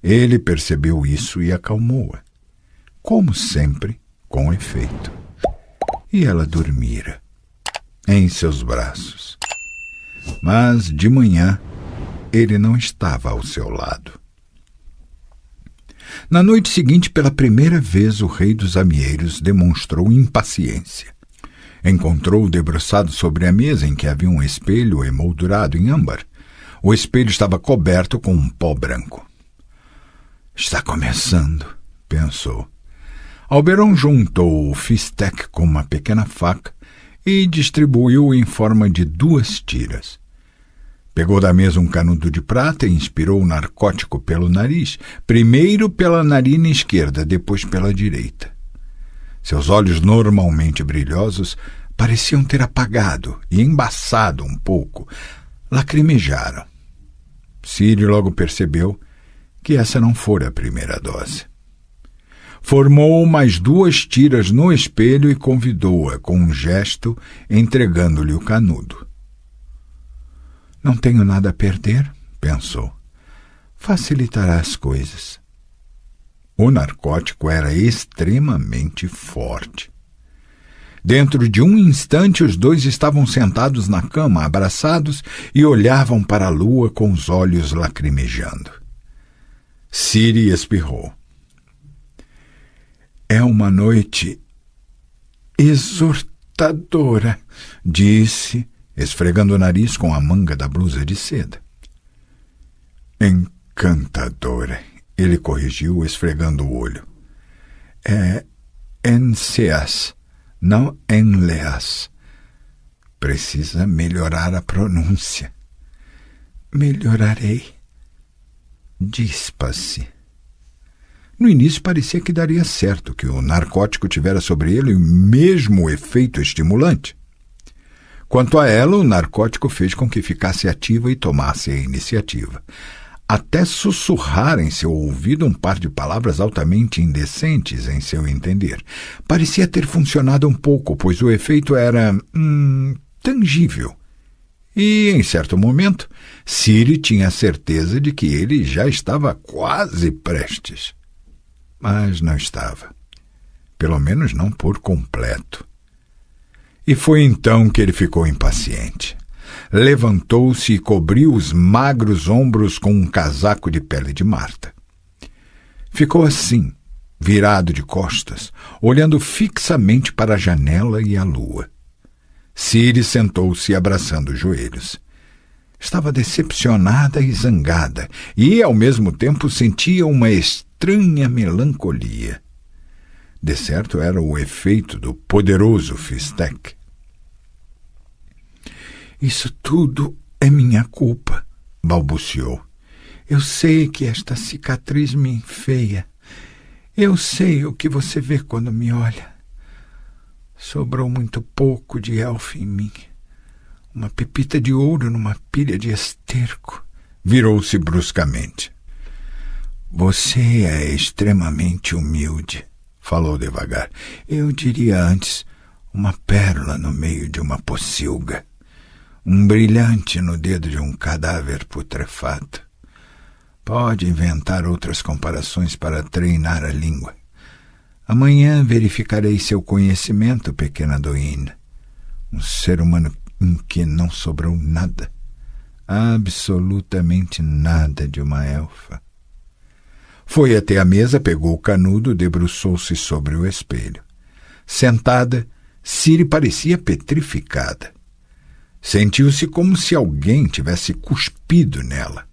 Ele percebeu isso e acalmou-a, como sempre, com efeito. E ela dormira em seus braços. Mas, de manhã, ele não estava ao seu lado. Na noite seguinte, pela primeira vez, o rei dos amieiros demonstrou impaciência. Encontrou-o debruçado sobre a mesa em que havia um espelho emoldurado em âmbar. O espelho estava coberto com um pó branco. Está começando, pensou. Oberon juntou o fistec com uma pequena faca e distribuiu em forma de 2 tiras. Pegou da mesa um canudo de prata e inspirou o narcótico pelo nariz, primeiro pela narina esquerda, depois pela direita. Seus olhos, normalmente brilhosos, pareciam ter apagado e embaçado um pouco. Lacrimejaram. Ciri logo percebeu que essa não fora a primeira dose. Formou mais 2 tiras no espelho e convidou-a com um gesto, entregando-lhe o canudo. Não tenho nada a perder, pensou. Facilitará as coisas. O narcótico era extremamente forte. Dentro de um instante, os 2 estavam sentados na cama, abraçados, e olhavam para a lua com os olhos lacrimejando. Ciri espirrou. É uma noite exortadora, disse, esfregando o nariz com a manga da blusa de seda. Encantadora, ele corrigiu, esfregando o olho. É Enseas, não Enleas. Precisa melhorar a pronúncia. Melhorarei. Dispa-se. No início parecia que daria certo, que o narcótico tivera sobre ele o mesmo efeito estimulante. Quanto a ela, o narcótico fez com que ficasse ativa e tomasse a iniciativa. Até sussurrar em seu ouvido um par de palavras altamente indecentes em seu entender. Parecia ter funcionado um pouco, pois o efeito era tangível. E, em certo momento, Ciri tinha certeza de que ele já estava quase prestes. Mas não estava. Pelo menos não por completo. E foi então que ele ficou impaciente. Levantou-se e cobriu os magros ombros com um casaco de pele de Marta. Ficou assim, virado de costas, olhando fixamente para a janela e a lua. Ciri sentou-se abraçando os joelhos. Estava decepcionada e zangada, e, ao mesmo tempo, sentia uma estranha melancolia. De certo, era o efeito do poderoso fistec. Isso tudo é minha culpa, balbuciou. Eu sei que esta cicatriz me enfeia. Eu sei o que você vê quando me olha. Sobrou muito pouco de elfo em mim. Uma pepita de ouro numa pilha de esterco. Virou-se bruscamente. Você é extremamente humilde, falou devagar. Eu diria antes, uma pérola no meio de uma pocilga. Um brilhante no dedo de um cadáver putrefato. Pode inventar outras comparações para treinar a língua. Amanhã verificarei seu conhecimento, pequena Doina. Um ser humano em que não sobrou nada. Absolutamente nada de uma elfa. Foi até a mesa, pegou o canudo, debruçou-se sobre o espelho. Sentada, Ciri parecia petrificada. Sentiu-se como se alguém tivesse cuspido nela.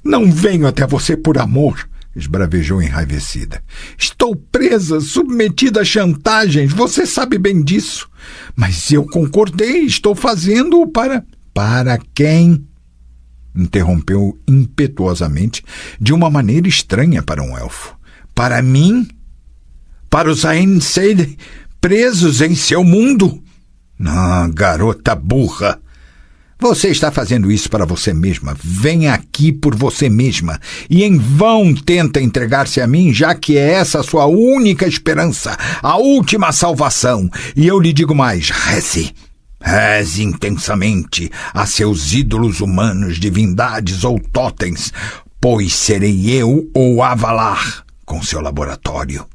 Não venho até você por amor, esbravejou enraivecida. Estou presa, submetida a chantagens, você sabe bem disso. Mas eu concordei, estou fazendo-o para... Para quem? Interrompeu impetuosamente, de uma maneira estranha para um elfo. Para mim? Para os Aen Seidr presos em seu mundo? Ah, garota burra! Você está fazendo isso para você mesma. Vem aqui por você mesma. E em vão tenta entregar-se a mim, já que é essa a sua única esperança, a última salvação. E eu lhe digo mais, reze. Reze intensamente a seus ídolos humanos, divindades ou totens, pois serei eu ou Avalar com seu laboratório.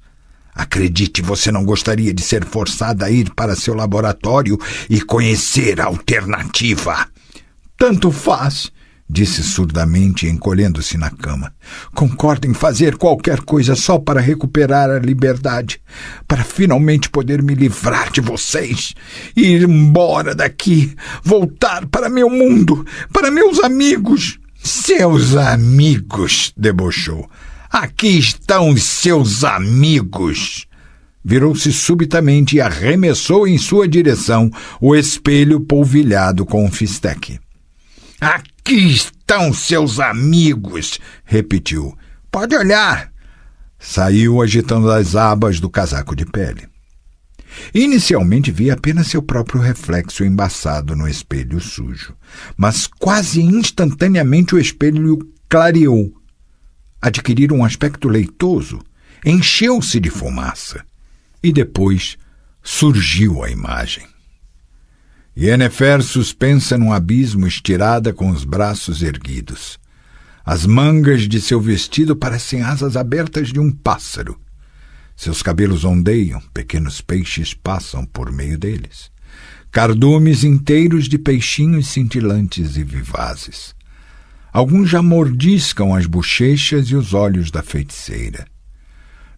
Acredite, você não gostaria de ser forçada a ir para seu laboratório e conhecer a alternativa. Tanto faz, disse surdamente, encolhendo-se na cama. Concordo em fazer qualquer coisa só para recuperar a liberdade, para finalmente poder me livrar de vocês, ir embora daqui, voltar para meu mundo, para meus amigos. Seus amigos, debochou. Aqui estão os seus amigos. Virou-se subitamente e arremessou em sua direção o espelho polvilhado com um fistec. Aqui estão seus amigos, repetiu. Pode olhar. Saiu agitando as abas do casaco de pele. Inicialmente via apenas seu próprio reflexo embaçado no espelho sujo, mas quase instantaneamente o espelho clareou. Adquiriu um aspecto leitoso, encheu-se de fumaça, e depois surgiu a imagem. Yennefer suspensa num abismo, estirada com os braços erguidos. As mangas de seu vestido parecem asas abertas de um pássaro. Seus cabelos ondeiam, pequenos peixes passam por meio deles. Cardumes inteiros de peixinhos cintilantes e vivazes. Alguns já mordiscam as bochechas e os olhos da feiticeira.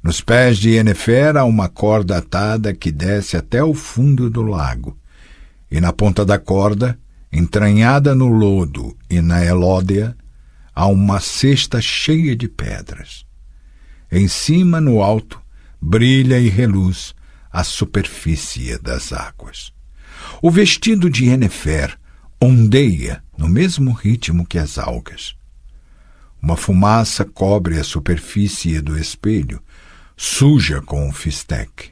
Nos pés de Yennefer há uma corda atada que desce até o fundo do lago, e na ponta da corda, entranhada no lodo e na elódea, há uma cesta cheia de pedras. Em cima, no alto, brilha e reluz a superfície das águas. O vestido de Yennefer ondeia no mesmo ritmo que as algas. Uma fumaça cobre a superfície do espelho, suja com o fistec.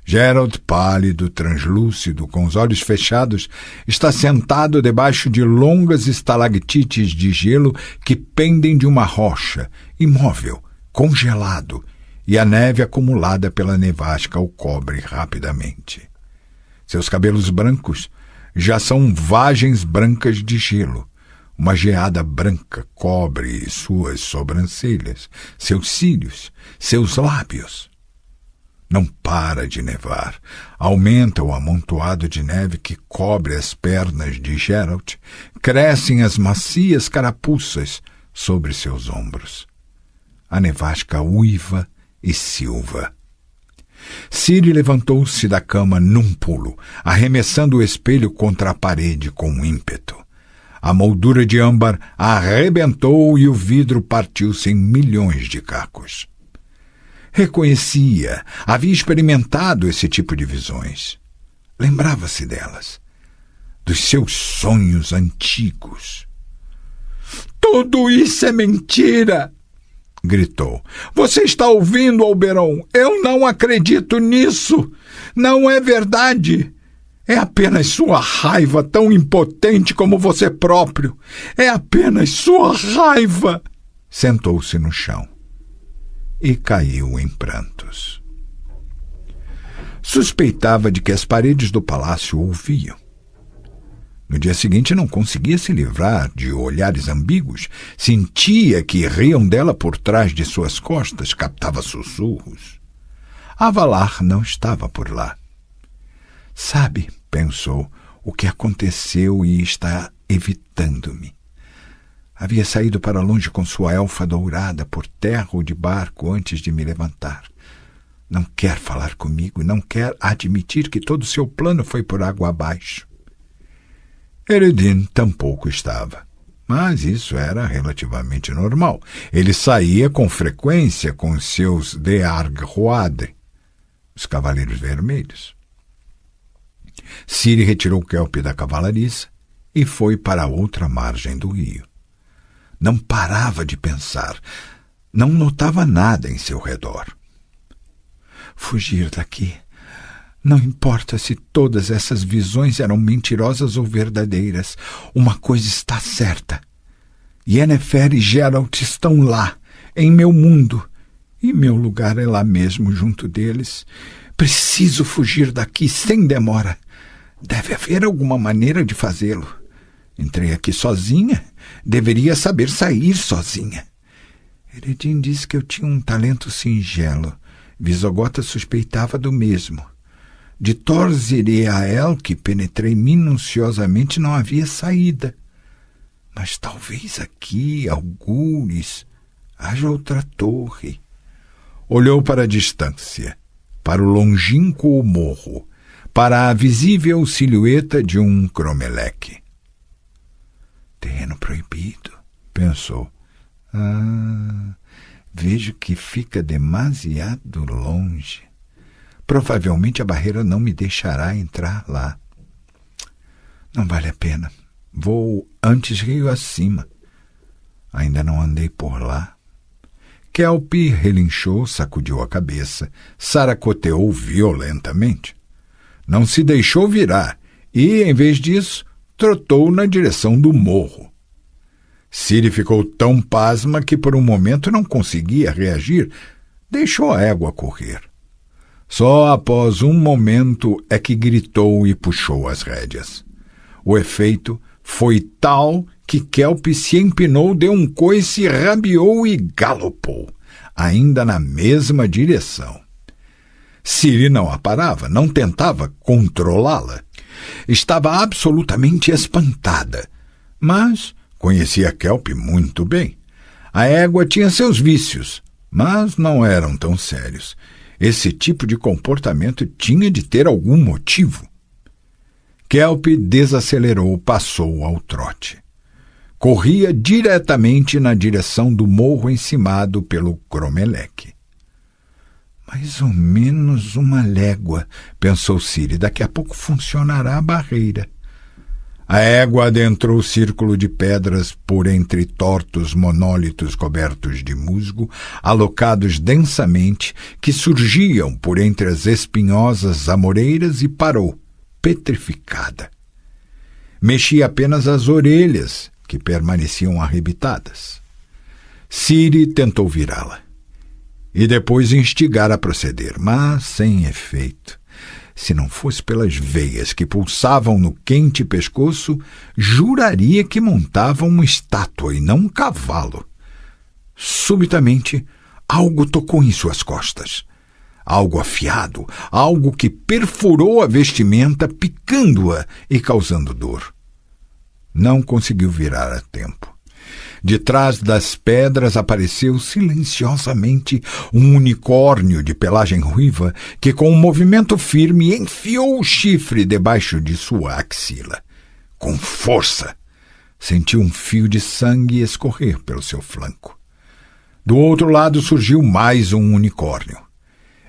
Geralt, pálido, translúcido, com os olhos fechados, está sentado debaixo de longas estalactites de gelo que pendem de uma rocha, imóvel, congelado, e a neve acumulada pela nevasca o cobre rapidamente. Seus cabelos brancos já são vagens brancas de gelo. Uma geada branca cobre suas sobrancelhas, seus cílios, seus lábios. Não para de nevar. Aumenta o amontoado de neve que cobre as pernas de Geralt. Crescem as macias carapuças sobre seus ombros. A nevasca uiva e silva. Ciri levantou-se da cama num pulo, arremessando o espelho contra a parede com ímpeto. A moldura de âmbar arrebentou e o vidro partiu-se em milhões de cacos. Reconhecia, havia experimentado esse tipo de visões. Lembrava-se delas, dos seus sonhos antigos. Tudo isso é mentira! Gritou. Você está ouvindo, Oberon? Eu não acredito nisso! Não é verdade! É apenas sua raiva, tão impotente como você próprio. É apenas sua raiva! Sentou-se no chão e caiu em prantos. Suspeitava de que as paredes do palácio ouviam. No dia seguinte não conseguia se livrar de olhares ambíguos. Sentia que riam dela por trás de suas costas, captava sussurros. Avalar não estava por lá. Sabe, pensou, o que aconteceu e está evitando-me. Havia saído para longe com sua elfa dourada, por terra ou de barco, antes de me levantar. Não quer falar comigo, não quer admitir que todo o seu plano foi por água abaixo. Eredin tampouco estava, mas isso era relativamente normal. Ele saía com frequência com seus de Arghuadre, os Cavaleiros Vermelhos. Ciri retirou Kelp da cavalariça e foi para a outra margem do rio. Não parava de pensar, não notava nada em seu redor. Fugir daqui, Não importa se todas essas visões eram mentirosas ou verdadeiras. Uma coisa está certa. Yennefer e Geralt estão lá, em meu mundo, e meu lugar é lá mesmo, junto deles. Preciso fugir daqui sem demora. Deve haver alguma maneira de fazê-lo. Entrei aqui sozinha. Deveria saber sair sozinha. Eredin disse que eu tinha um talento singelo. Visogota suspeitava do mesmo. De Thor-Zirael, que penetrei minuciosamente, não havia saída. Mas talvez aqui, algures, haja outra torre. Olhou para a distância, para o longínquo morro, para a visível silhueta de um cromeleque. Terreno proibido, pensou. Vejo que fica demasiado longe. Provavelmente a barreira não me deixará entrar lá. Não vale a pena. Vou antes rio acima. Ainda não andei por lá. Kelp relinchou, sacudiu a cabeça, saracoteou violentamente. Não se deixou virar e, em vez disso, trotou na direção do morro. Ciri ficou tão pasma que por um momento não conseguia reagir. Deixou a égua correr. Só após um momento é que gritou e puxou as rédeas. O efeito foi tal que Kelp se empinou, deu um coice, rabiou e galopou, ainda na mesma direção. Ciri não a parava, não tentava controlá-la. Estava absolutamente espantada, mas conhecia Kelp muito bem. A égua tinha seus vícios, mas não eram tão sérios. Esse tipo de comportamento tinha de ter algum motivo. Kelp desacelerou, passou ao trote. Corria diretamente na direção do morro encimado pelo cromeleque. Mais ou menos uma légua, pensou Ciri. Daqui a pouco funcionará a barreira. A égua adentrou o círculo de pedras por entre tortos monólitos cobertos de musgo, alocados densamente, que surgiam por entre as espinhosas amoreiras, e parou, petrificada. Mexia apenas as orelhas, que permaneciam arrebitadas. Ciri tentou virá-la e depois instigar a proceder, mas sem efeito. Se não fosse pelas veias que pulsavam no quente pescoço, juraria que montava uma estátua e não um cavalo. Subitamente, algo tocou em suas costas. Algo afiado, algo que perfurou a vestimenta, picando-a e causando dor. Não conseguiu virar a tempo. De trás das pedras apareceu silenciosamente um unicórnio de pelagem ruiva que, com um movimento firme, enfiou o chifre debaixo de sua axila. Com força, sentiu um fio de sangue escorrer pelo seu flanco. Do outro lado surgiu mais um unicórnio.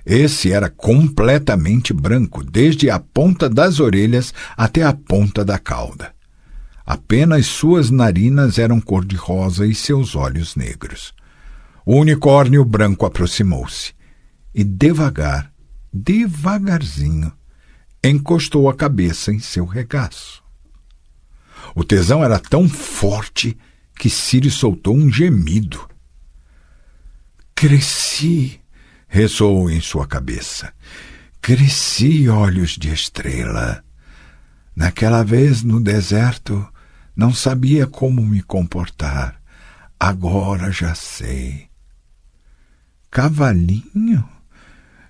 Esse era completamente branco, desde a ponta das orelhas até a ponta da cauda. Apenas suas narinas eram cor-de-rosa e seus olhos negros. O unicórnio branco aproximou-se e devagarzinho, encostou a cabeça em seu regaço. O tesão era tão forte que Ciri soltou um gemido. Cresci, ressoou em sua cabeça. Cresci, olhos de estrela. Naquela vez no deserto, não sabia como me comportar. Agora já sei. Cavalinho?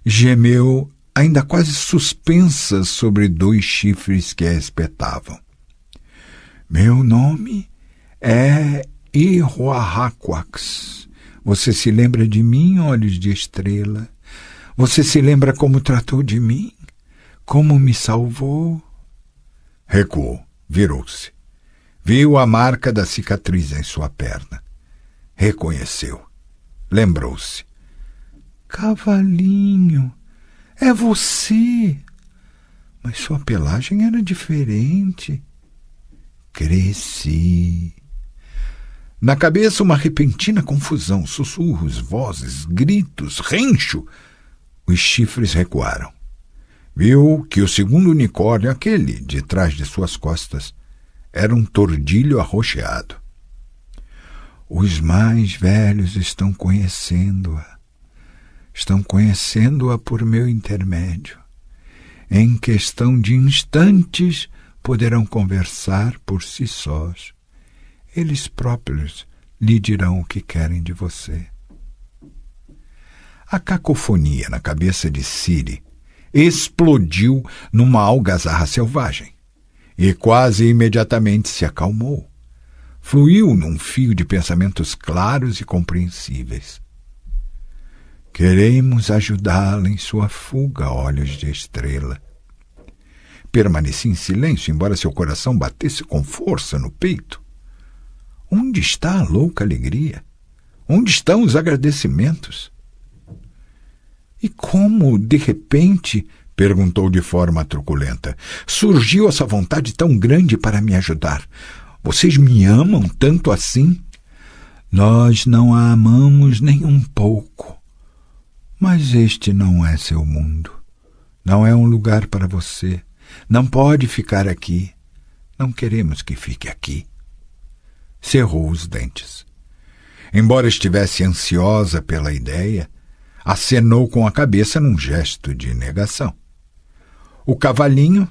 Gemeu, ainda quase suspensa sobre 2 chifres que a espetavam. Meu nome é Ihuarraquax. Você se lembra de mim, olhos de estrela? Você se lembra como tratou de mim? Como me salvou? Recuou, virou-se. Viu a marca da cicatriz em sua perna. Reconheceu. Lembrou-se. Cavalinho, é você. Mas sua pelagem era diferente. Cresci. Na cabeça uma repentina confusão, sussurros, vozes, gritos, rencho. Os chifres recuaram. Viu que o segundo unicórnio, aquele de trás de suas costas, era um tordilho arroxeado. Os mais velhos estão conhecendo-a. Estão conhecendo-a por meu intermédio. Em questão de instantes, poderão conversar por si sós. Eles próprios lhe dirão o que querem de você. A cacofonia na cabeça de Ciri explodiu numa algazarra selvagem e quase imediatamente se acalmou. Fluiu num fio de pensamentos claros e compreensíveis. Queremos ajudá-la em sua fuga, olhos de estrela. Permaneci em silêncio, embora seu coração batesse com força no peito. Onde está a louca alegria? Onde estão os agradecimentos? E como, de repente, perguntou de forma truculenta, surgiu essa vontade tão grande para me ajudar? Vocês me amam tanto assim? Nós não a amamos nem um pouco. Mas este não é seu mundo. Não é um lugar para você. Não pode ficar aqui. Não queremos que fique aqui. Cerrou os dentes. Embora estivesse ansiosa pela ideia, acenou com a cabeça num gesto de negação. O cavalinho,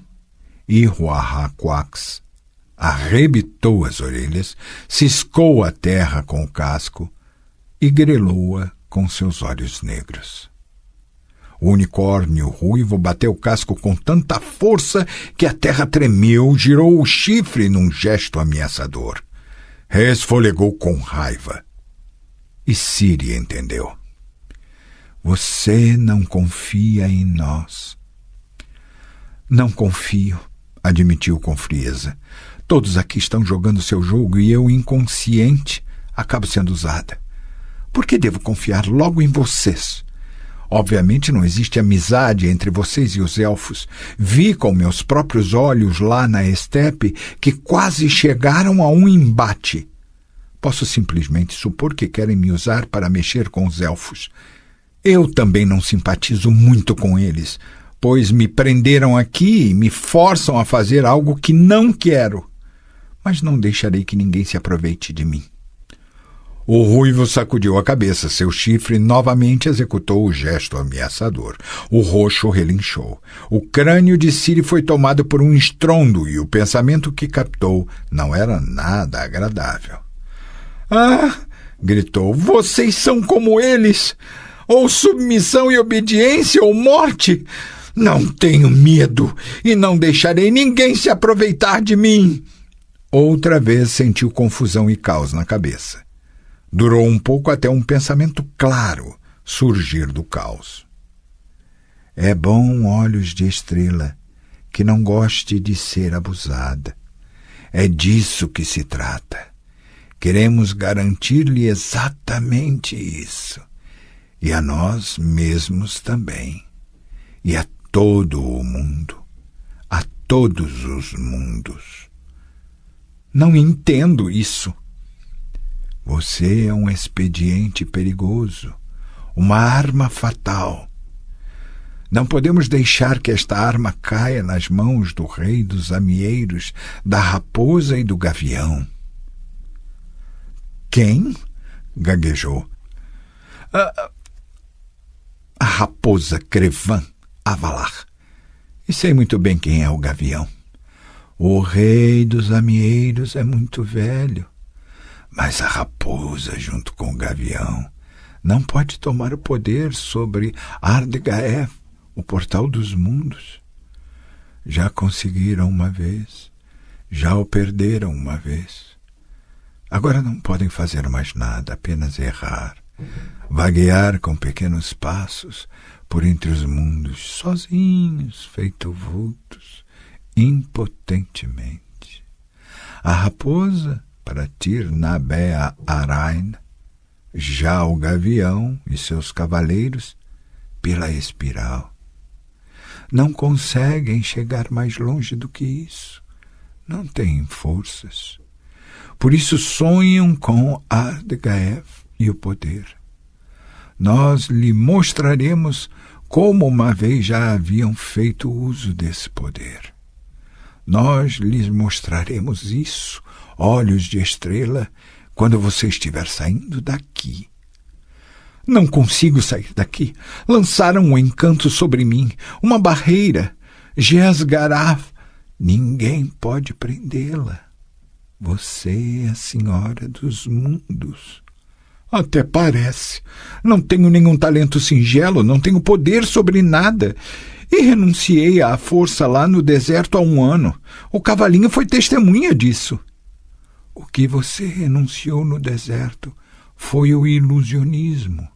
Ihuahaquax, arrebitou as orelhas, ciscou a terra com o casco e grelou-a com seus olhos negros. O unicórnio ruivo bateu o casco com tanta força que a terra tremeu, girou o chifre num gesto ameaçador. Resfolegou com raiva. E Ciri entendeu. Você não confia em nós. Não confio, admitiu com frieza. Todos aqui estão jogando seu jogo e eu, inconsciente, acabo sendo usada. Por que devo confiar logo em vocês? Obviamente não existe amizade entre vocês e os elfos. Vi com meus próprios olhos lá na estepe que quase chegaram a um embate. Posso simplesmente supor que querem me usar para mexer com os elfos. Eu também não simpatizo muito com eles, pois me prenderam aqui e me forçam a fazer algo que não quero. Mas não deixarei que ninguém se aproveite de mim. O ruivo sacudiu a cabeça. Seu chifre novamente executou o gesto ameaçador. O roxo relinchou. O crânio de Ciri foi tomado por um estrondo e o pensamento que captou não era nada agradável. Ah! Gritou. Vocês são como eles! Ou submissão e obediência ou morte! Não tenho medo e não deixarei ninguém se aproveitar de mim! Outra vez sentiu confusão e caos na cabeça. Durou um pouco até um pensamento claro surgir do caos. É bom, olhos de estrela, que não goste de ser abusada. É disso que se trata. Queremos garantir-lhe exatamente isso. E a nós mesmos também. E a todo o mundo. A todos os mundos. Não entendo isso. Você é um expediente perigoso, uma arma fatal. Não podemos deixar que esta arma caia nas mãos do rei dos amieiros, da raposa e do gavião. Quem? Gaguejou. A raposa Crevan Avalar. E sei muito bem quem é o gavião. O rei dos amieiros é muito velho. Mas a raposa, junto com o gavião, não pode tomar o poder sobre Ardgaev, o portal dos mundos. Já conseguiram uma vez, já o perderam uma vez. Agora não podem fazer mais nada, apenas errar, vaguear com pequenos passos por entre os mundos, sozinhos, feito vultos, impotentemente. A raposa para Tir-na-Bea Arain, já o gavião e seus cavaleiros pela espiral. Não conseguem chegar mais longe do que isso. Não têm forças. Por isso sonham com Ardgaev e o poder. Nós lhe mostraremos como uma vez já haviam feito uso desse poder. Nós lhes mostraremos isso, olhos de estrela, quando você estiver saindo daqui. Não consigo sair daqui. Lançaram um encanto sobre mim, uma barreira. Jezgaraf, ninguém pode prendê-la. Você é a senhora dos mundos. Até parece. Não tenho nenhum talento singelo, não tenho poder sobre nada. E renunciei à força lá no deserto há 1 ano. O cavalinho foi testemunha disso. O que você renunciou no deserto foi o ilusionismo.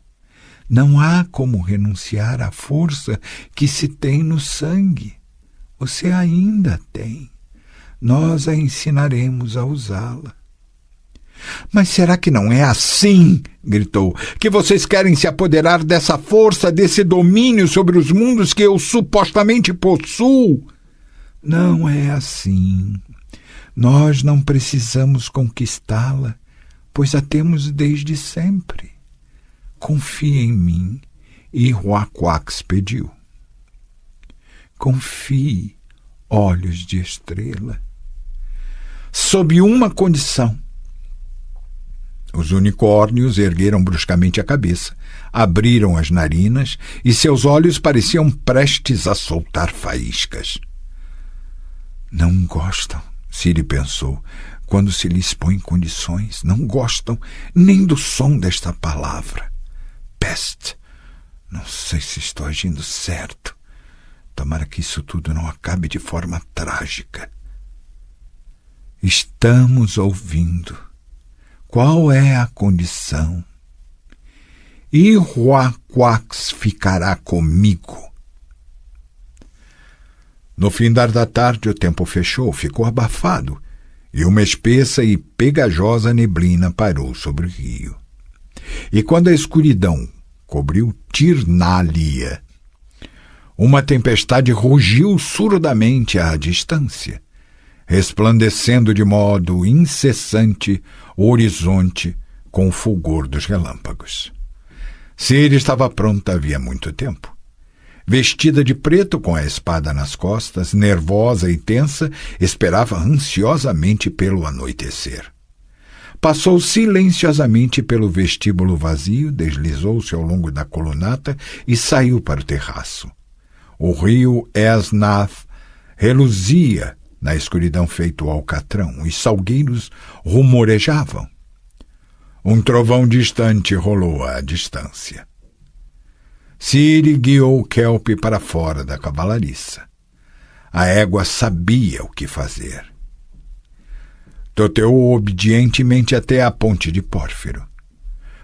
Não há como renunciar à força que se tem no sangue. Você ainda tem. Nós a ensinaremos a usá-la. Mas será que não é assim, gritou, que vocês querem se apoderar dessa força, desse domínio sobre os mundos que eu supostamente possuo? Não é assim. Nós não precisamos conquistá-la, pois a temos desde sempre. Confie em mim, e Huaquax pediu. Confie, olhos de estrela. Sob uma condição. Os unicórnios ergueram bruscamente a cabeça, abriram as narinas e seus olhos pareciam prestes a soltar faíscas. Não gostam, Ciri pensou, quando se lhes põe condições. Não gostam nem do som desta palavra. Peste! Não sei se estou agindo certo. Tomara que isso tudo não acabe de forma trágica. Estamos ouvindo. Qual é a condição? E Huaquax ficará comigo. No findar da tarde o tempo fechou, ficou abafado, e uma espessa e pegajosa neblina pairou sobre o rio. E quando a escuridão cobriu Tirnália, uma tempestade rugiu surdamente à distância, resplandecendo de modo incessante o horizonte com o fulgor dos relâmpagos. Ciri estava pronta havia muito tempo. Vestida de preto, com a espada nas costas, nervosa e tensa, esperava ansiosamente pelo anoitecer. Passou silenciosamente pelo vestíbulo vazio, deslizou-se ao longo da colunata e saiu para o terraço. O rio Esnath reluzia na escuridão feito alcatrão. Os salgueiros rumorejavam. Um trovão distante rolou à distância. Ciri guiou o Kelp para fora da cavalariça. A égua sabia o que fazer. Toteou obedientemente até a ponte de Pórfiro.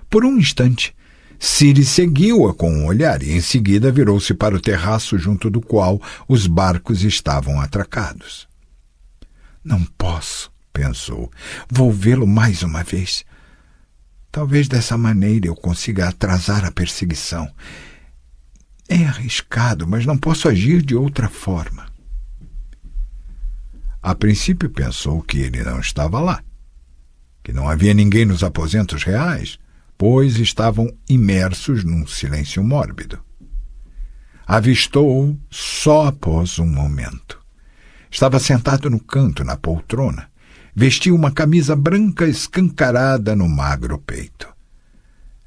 Por um instante, Ciri seguiu-a com um olhar e em seguida virou-se para o terraço junto do qual os barcos estavam atracados. Não posso, pensou. Vou vê-lo mais uma vez. Talvez dessa maneira eu consiga atrasar a perseguição. É arriscado, mas não posso agir de outra forma. A princípio pensou que ele não estava lá, que não havia ninguém nos aposentos reais, pois estavam imersos num silêncio mórbido. Avistou-o só após um momento. Estava sentado no canto, na poltrona. Vestia uma camisa branca escancarada no magro peito.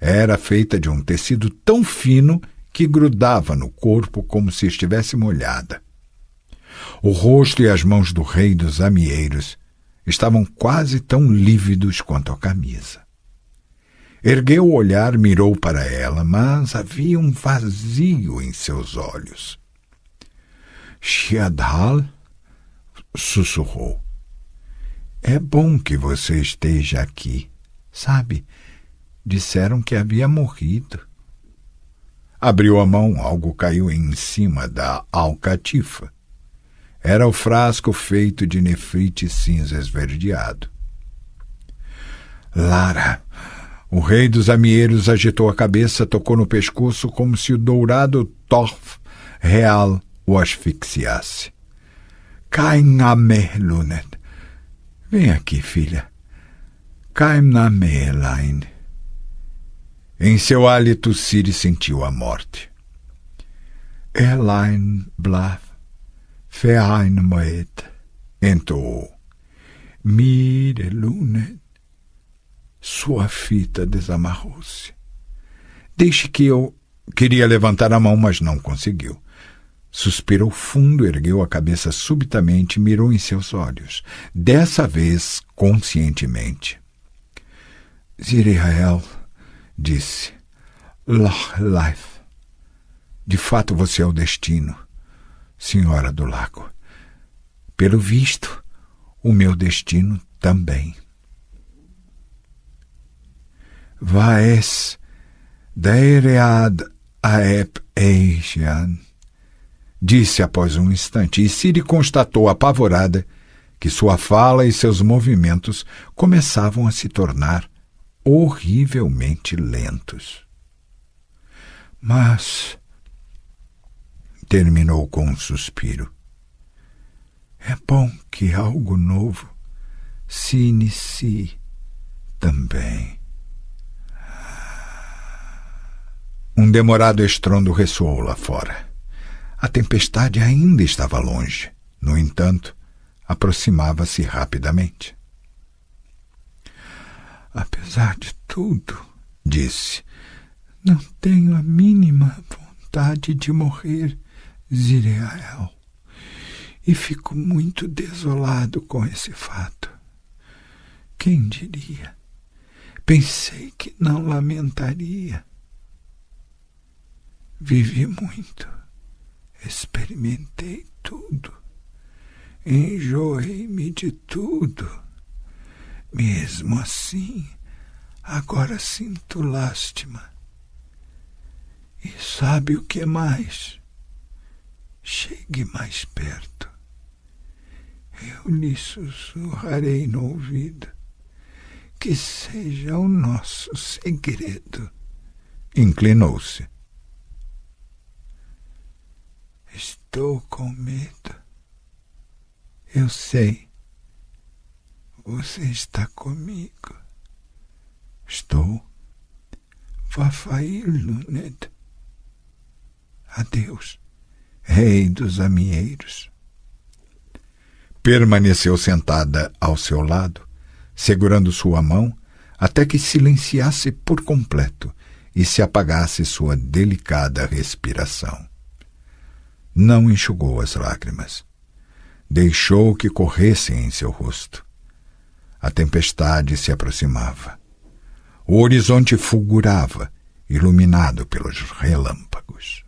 Era feita de um tecido tão fino que grudava no corpo como se estivesse molhada. O rosto e as mãos do rei dos amieiros estavam quase tão lívidos quanto a camisa. Ergueu o olhar, mirou para ela, mas havia um vazio em seus olhos. Sheadhal sussurrou. É bom que você esteja aqui. Sabe, disseram que havia morrido. Abriu a mão, algo caiu em cima da alcatifa. Era o frasco feito de nefrite cinza esverdeado. Lara, o rei dos amieiros agitou a cabeça, tocou no pescoço como se o dourado Torf real o asfixiasse. Kainame Lunet. Vem aqui, filha. Kainame Elaine. Em seu hálito, Ciri sentiu a morte. Erlein Bluff, Vereinmoed, entoou. Mire, Lunet. Sua fita desamarrou-se. Deixe que eu... Queria levantar a mão, mas não conseguiu. Suspirou fundo, ergueu a cabeça subitamente e mirou em seus olhos. Dessa vez, conscientemente. Zirael, disse. Lochleif. De fato você é o destino, senhora do lago. Pelo visto, o meu destino também. Vaes Deiread Aep Eixian, disse após um instante, e Ciri constatou apavorada que sua fala e seus movimentos começavam a se tornar horrivelmente lentos. Mas, terminou com um suspiro, é bom que algo novo se inicie também. Um demorado estrondo ressoou lá fora. A tempestade ainda estava longe. No entanto, aproximava-se rapidamente. Apesar de tudo, disse, não tenho a mínima vontade de morrer, Zirael, e fico muito desolado com esse fato. Quem diria? Pensei que não lamentaria. Vivi muito, experimentei tudo, enjoei-me de tudo. Mesmo assim, agora sinto lástima. E sabe o que mais? Chegue mais perto. Eu lhe sussurrarei no ouvido. Que seja o nosso segredo. Inclinou-se. Estou com medo. Eu sei. Você está comigo. Estou. Vafail Lunet. Adeus, rei dos amieiros. Permaneceu sentada ao seu lado, segurando sua mão, até que silenciasse por completo e se apagasse sua delicada respiração. Não enxugou as lágrimas. Deixou que corressem em seu rosto. A tempestade se aproximava. O horizonte fulgurava, iluminado pelos relâmpagos.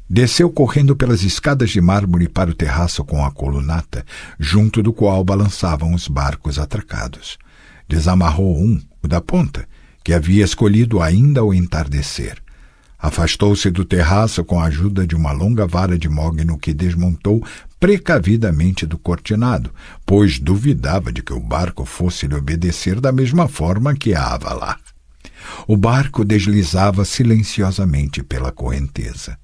Desceu correndo pelas escadas de mármore para o terraço com a colunata, junto do qual balançavam os barcos atracados. Desamarrou o da ponta, que havia escolhido ainda ao entardecer. Afastou-se do terraço com a ajuda de uma longa vara de mogno que desmontou precavidamente do cortinado, pois duvidava de que o barco fosse lhe obedecer da mesma forma que a Avalar. O barco deslizava silenciosamente pela correnteza.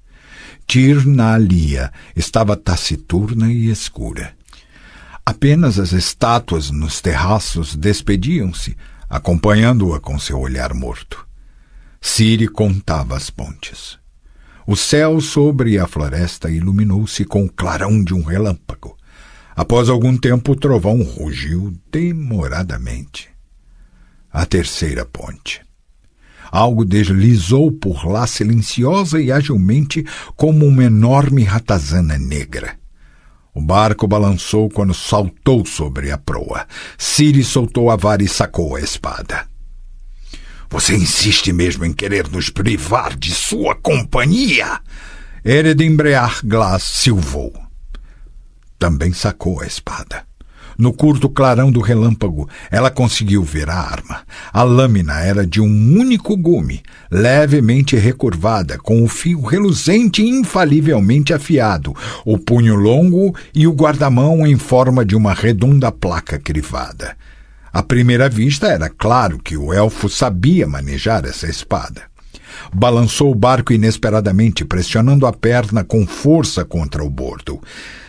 Tir-na-Alia estava taciturna e escura. Apenas as estátuas nos terraços despediam-se, acompanhando-a com seu olhar morto. Ciri contava as pontes. O céu sobre a floresta iluminou-se com o clarão de um relâmpago. Após algum tempo, o trovão rugiu demoradamente. A terceira ponte. Algo deslizou por lá silenciosa e agilmente como uma enorme ratazana negra. O barco balançou quando saltou sobre a proa. Ciri soltou a vara e sacou a espada. Você insiste mesmo em querer nos privar de sua companhia? Eredinbrear Glass silvou. Também sacou a espada. No curto clarão do relâmpago, ela conseguiu ver a arma. A lâmina era de um único gume, levemente recurvada, com o fio reluzente e infalivelmente afiado, o punho longo e o guarda-mão em forma de uma redonda placa crivada. À primeira vista, era claro que o elfo sabia manejar essa espada. Balançou o barco inesperadamente, pressionando a perna com força contra o bordo.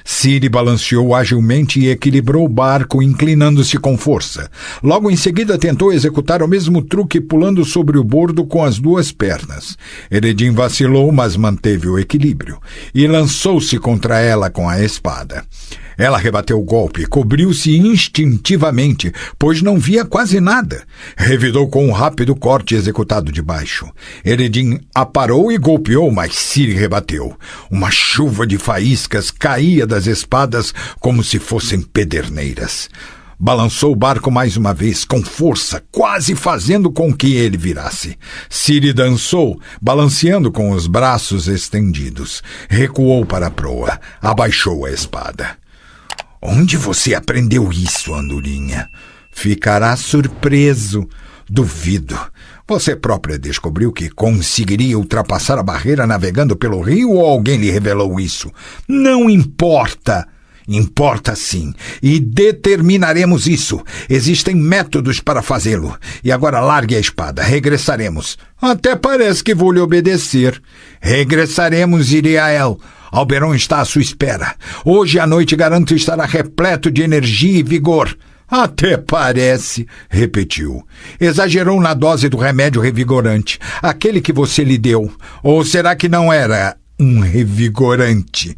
Ciri balanceou agilmente e equilibrou o barco, inclinando-se com força. Logo em seguida tentou executar o mesmo truque, pulando sobre o bordo com as duas pernas. Eredin vacilou, mas manteve o equilíbrio, e lançou-se contra ela com a espada. Ela rebateu o golpe, cobriu-se instintivamente, pois não via quase nada. Revidou com um rápido corte executado de baixo. Eredin aparou e golpeou, mas Ciri rebateu. Uma chuva de faíscas caía das espadas como se fossem pederneiras. Balançou o barco mais uma vez, com força, quase fazendo com que ele virasse. Ciri dançou, balanceando com os braços estendidos. Recuou para a proa, abaixou a espada. Onde você aprendeu isso, Andorinha? Ficará surpreso. Duvido. Você própria descobriu que conseguiria ultrapassar a barreira navegando pelo rio ou alguém lhe revelou isso? Não importa. Importa sim, e determinaremos isso. Existem métodos para fazê-lo. E agora largue a espada, regressaremos. Até parece que vou lhe obedecer. Regressaremos, Iriael. Alberon está à sua espera. Hoje à noite garanto estará repleto de energia e vigor. Até parece, repetiu. Exagerou na dose do remédio revigorante, aquele que você lhe deu. Ou será que não era um revigorante?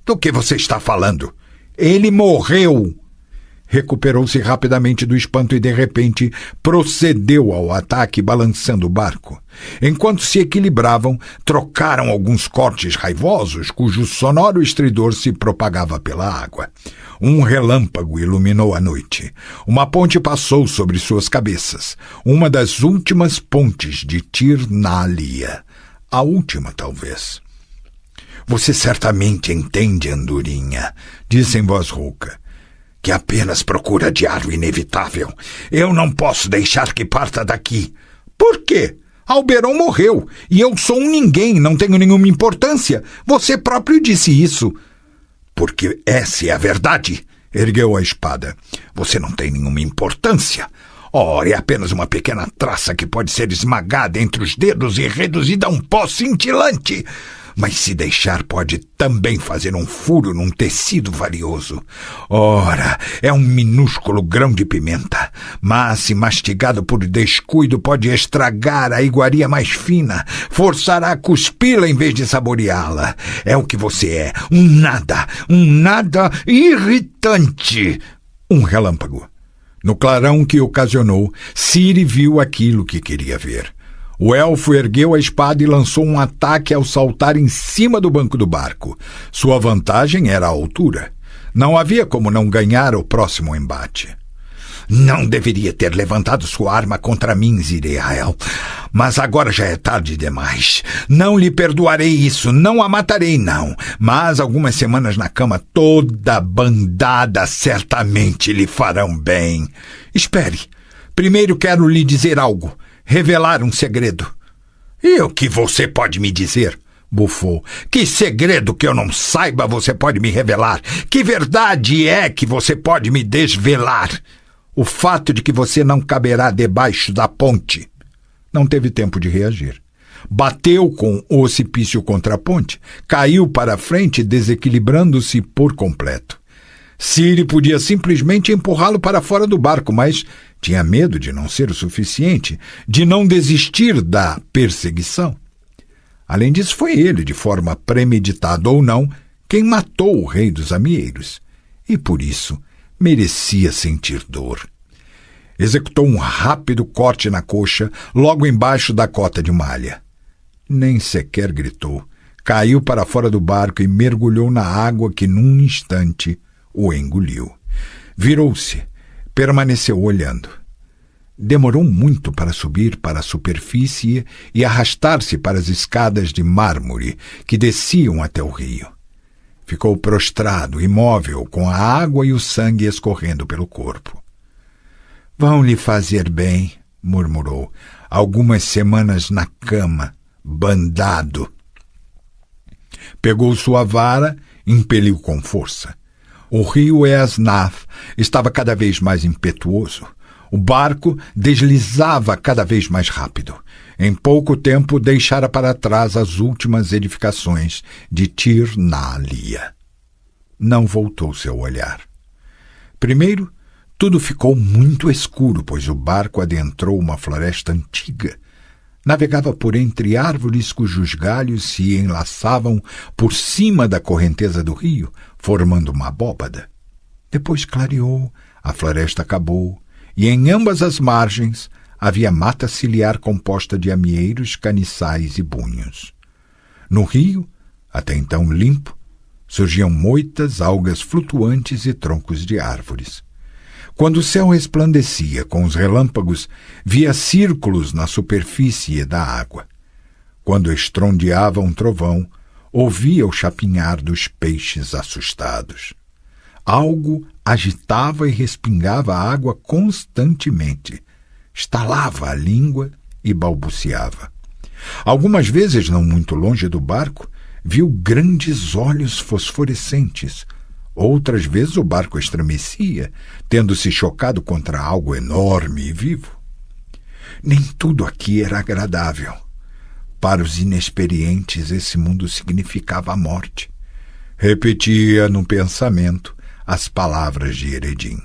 Do que você está falando? Ele morreu. Recuperou-se rapidamente do espanto e, de repente, procedeu ao ataque, balançando o barco. Enquanto se equilibravam, trocaram alguns cortes raivosos, cujo sonoro estridor se propagava pela água. Um relâmpago iluminou a noite. Uma ponte passou sobre suas cabeças. Uma das últimas pontes de Tir-na-Alia. A última, talvez. Você certamente entende, Andorinha, disse em voz rouca, que apenas procura adiar o inevitável. Eu não posso deixar que parta daqui. Por quê? Alberon morreu, e eu sou um ninguém, não tenho nenhuma importância. Você próprio disse isso. Porque essa é a verdade, ergueu a espada. Você não tem nenhuma importância. Ora, é apenas uma pequena traça que pode ser esmagada entre os dedos e reduzida a um pó cintilante. Mas se deixar pode também fazer um furo num tecido valioso. Ora, é um minúsculo grão de pimenta, mas se mastigado por descuido pode estragar a iguaria mais fina, forçará a cuspi-la em vez de saboreá-la. É o que você é, um nada irritante. Um relâmpago. No clarão que ocasionou, Ciri viu aquilo que queria ver. O elfo ergueu a espada e lançou um ataque ao saltar em cima do banco do barco. Sua vantagem era a altura. Não havia como não ganhar o próximo embate. Não deveria ter levantado sua arma contra mim, Zirael. Mas agora já é tarde demais. Não lhe perdoarei isso, não a matarei, não. Mas algumas semanas na cama, toda bandada certamente lhe farão bem. Espere. Primeiro quero lhe dizer algo. Revelar um segredo. E o que você pode me dizer? Bufou. Que segredo que eu não saiba você pode me revelar? Que verdade é que você pode me desvelar? O fato de que você não caberá debaixo da ponte. Não teve tempo de reagir. Bateu com o ocipício contra a ponte, caiu para a frente, desequilibrando-se por completo. Ciri podia simplesmente empurrá-lo para fora do barco, mas tinha medo de não ser o suficiente, de não desistir da perseguição. Além disso, foi ele, de forma premeditada ou não, quem matou o rei dos amieiros, e por isso merecia sentir dor. Executou um rápido corte na coxa, logo embaixo da cota de malha. Nem sequer gritou. Caiu para fora do barco e mergulhou na água que, num instante, o engoliu. Virou-se, permaneceu olhando. Demorou muito para subir para a superfície e arrastar-se para as escadas de mármore que desciam até o rio. Ficou prostrado, imóvel, com a água e o sangue escorrendo pelo corpo. Vão lhe fazer bem, murmurou, algumas semanas na cama, bandado. Pegou sua vara, impeliu com força. O rio Esnaf estava cada vez mais impetuoso. O barco deslizava cada vez mais rápido. Em pouco tempo deixara para trás as últimas edificações de Tir-na-Alia. Não voltou seu olhar. Primeiro, tudo ficou muito escuro, pois o barco adentrou uma floresta antiga. Navegava por entre árvores cujos galhos se enlaçavam por cima da correnteza do rio, formando uma abóbada. Depois clareou, a floresta acabou, e em ambas as margens havia mata ciliar composta de amieiros, caniçais e bunhos. No rio, até então limpo, surgiam moitas, algas flutuantes e troncos de árvores. Quando o céu resplandecia com os relâmpagos, via círculos na superfície da água. Quando estrondeava um trovão, ouvia o chapinhar dos peixes assustados. Algo agitava e respingava a água constantemente. Estalava a língua e balbuciava. Algumas vezes, não muito longe do barco, viu grandes olhos fosforescentes. Outras vezes o barco estremecia, tendo-se chocado contra algo enorme e vivo. Nem tudo aqui era agradável. Para os inexperientes, esse mundo significava a morte. Repetia no pensamento as palavras de Eredin.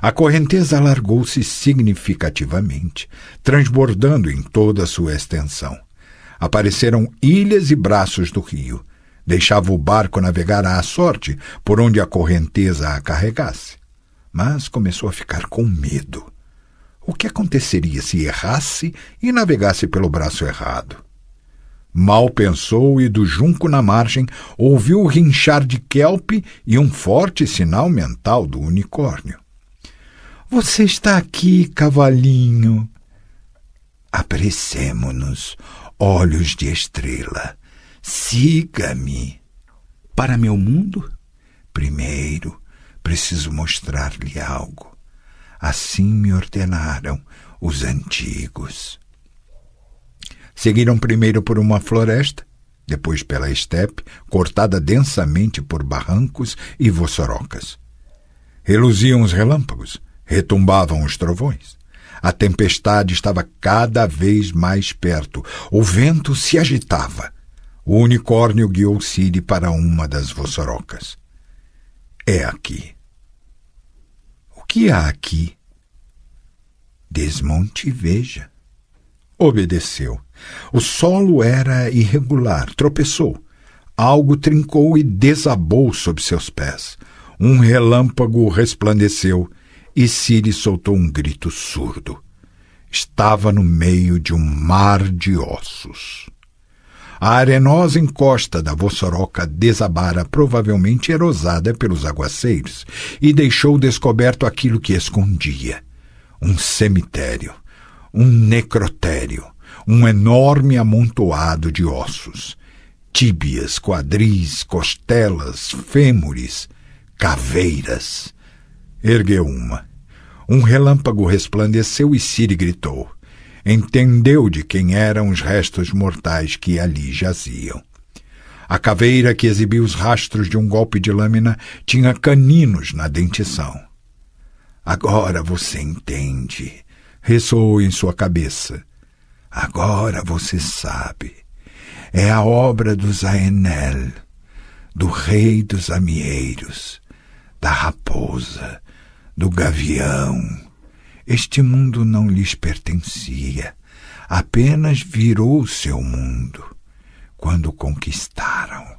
A correnteza alargou-se significativamente, transbordando em toda a sua extensão. Apareceram ilhas e braços do rio. Deixava o barco navegar à sorte por onde a correnteza a carregasse. Mas começou a ficar com medo. O que aconteceria se errasse e navegasse pelo braço errado? Mal pensou e do junco na margem ouviu o rinchar de kelp e um forte sinal mental do unicórnio. Você está aqui, cavalinho. Apressemo-nos, olhos de estrela. Siga-me. Para meu mundo? Primeiro, preciso mostrar-lhe algo. Assim me ordenaram os antigos. Seguiram primeiro por uma floresta, depois pela estepe, cortada densamente por barrancos e vossorocas. Reluziam os relâmpagos, retumbavam os trovões. A tempestade estava cada vez mais perto. O vento se agitava. O unicórnio guiou Ciri para uma das vossorocas. É aqui. O que há aqui? Desmonte e veja. Obedeceu. O solo era irregular, tropeçou. Algo trincou e desabou sob seus pés. Um relâmpago resplandeceu e Ciri soltou um grito surdo. Estava no meio de um mar de ossos. A arenosa encosta da vossoroca desabara, provavelmente erosada pelos aguaceiros, e deixou descoberto aquilo que escondia. Um cemitério, um necrotério, um enorme amontoado de ossos. Tíbias, quadris, costelas, fêmures, caveiras. Ergueu uma. Um relâmpago resplandeceu e Ciri gritou. Entendeu de quem eram os restos mortais que ali jaziam. A caveira que exibia os rastros de um golpe de lâmina tinha caninos na dentição. Agora você entende, ressoou em sua cabeça. Agora você sabe. É a obra do Zaenel, do rei dos amieiros, da raposa, do gavião. Este mundo não lhes pertencia, apenas virou seu mundo. Quando conquistaram,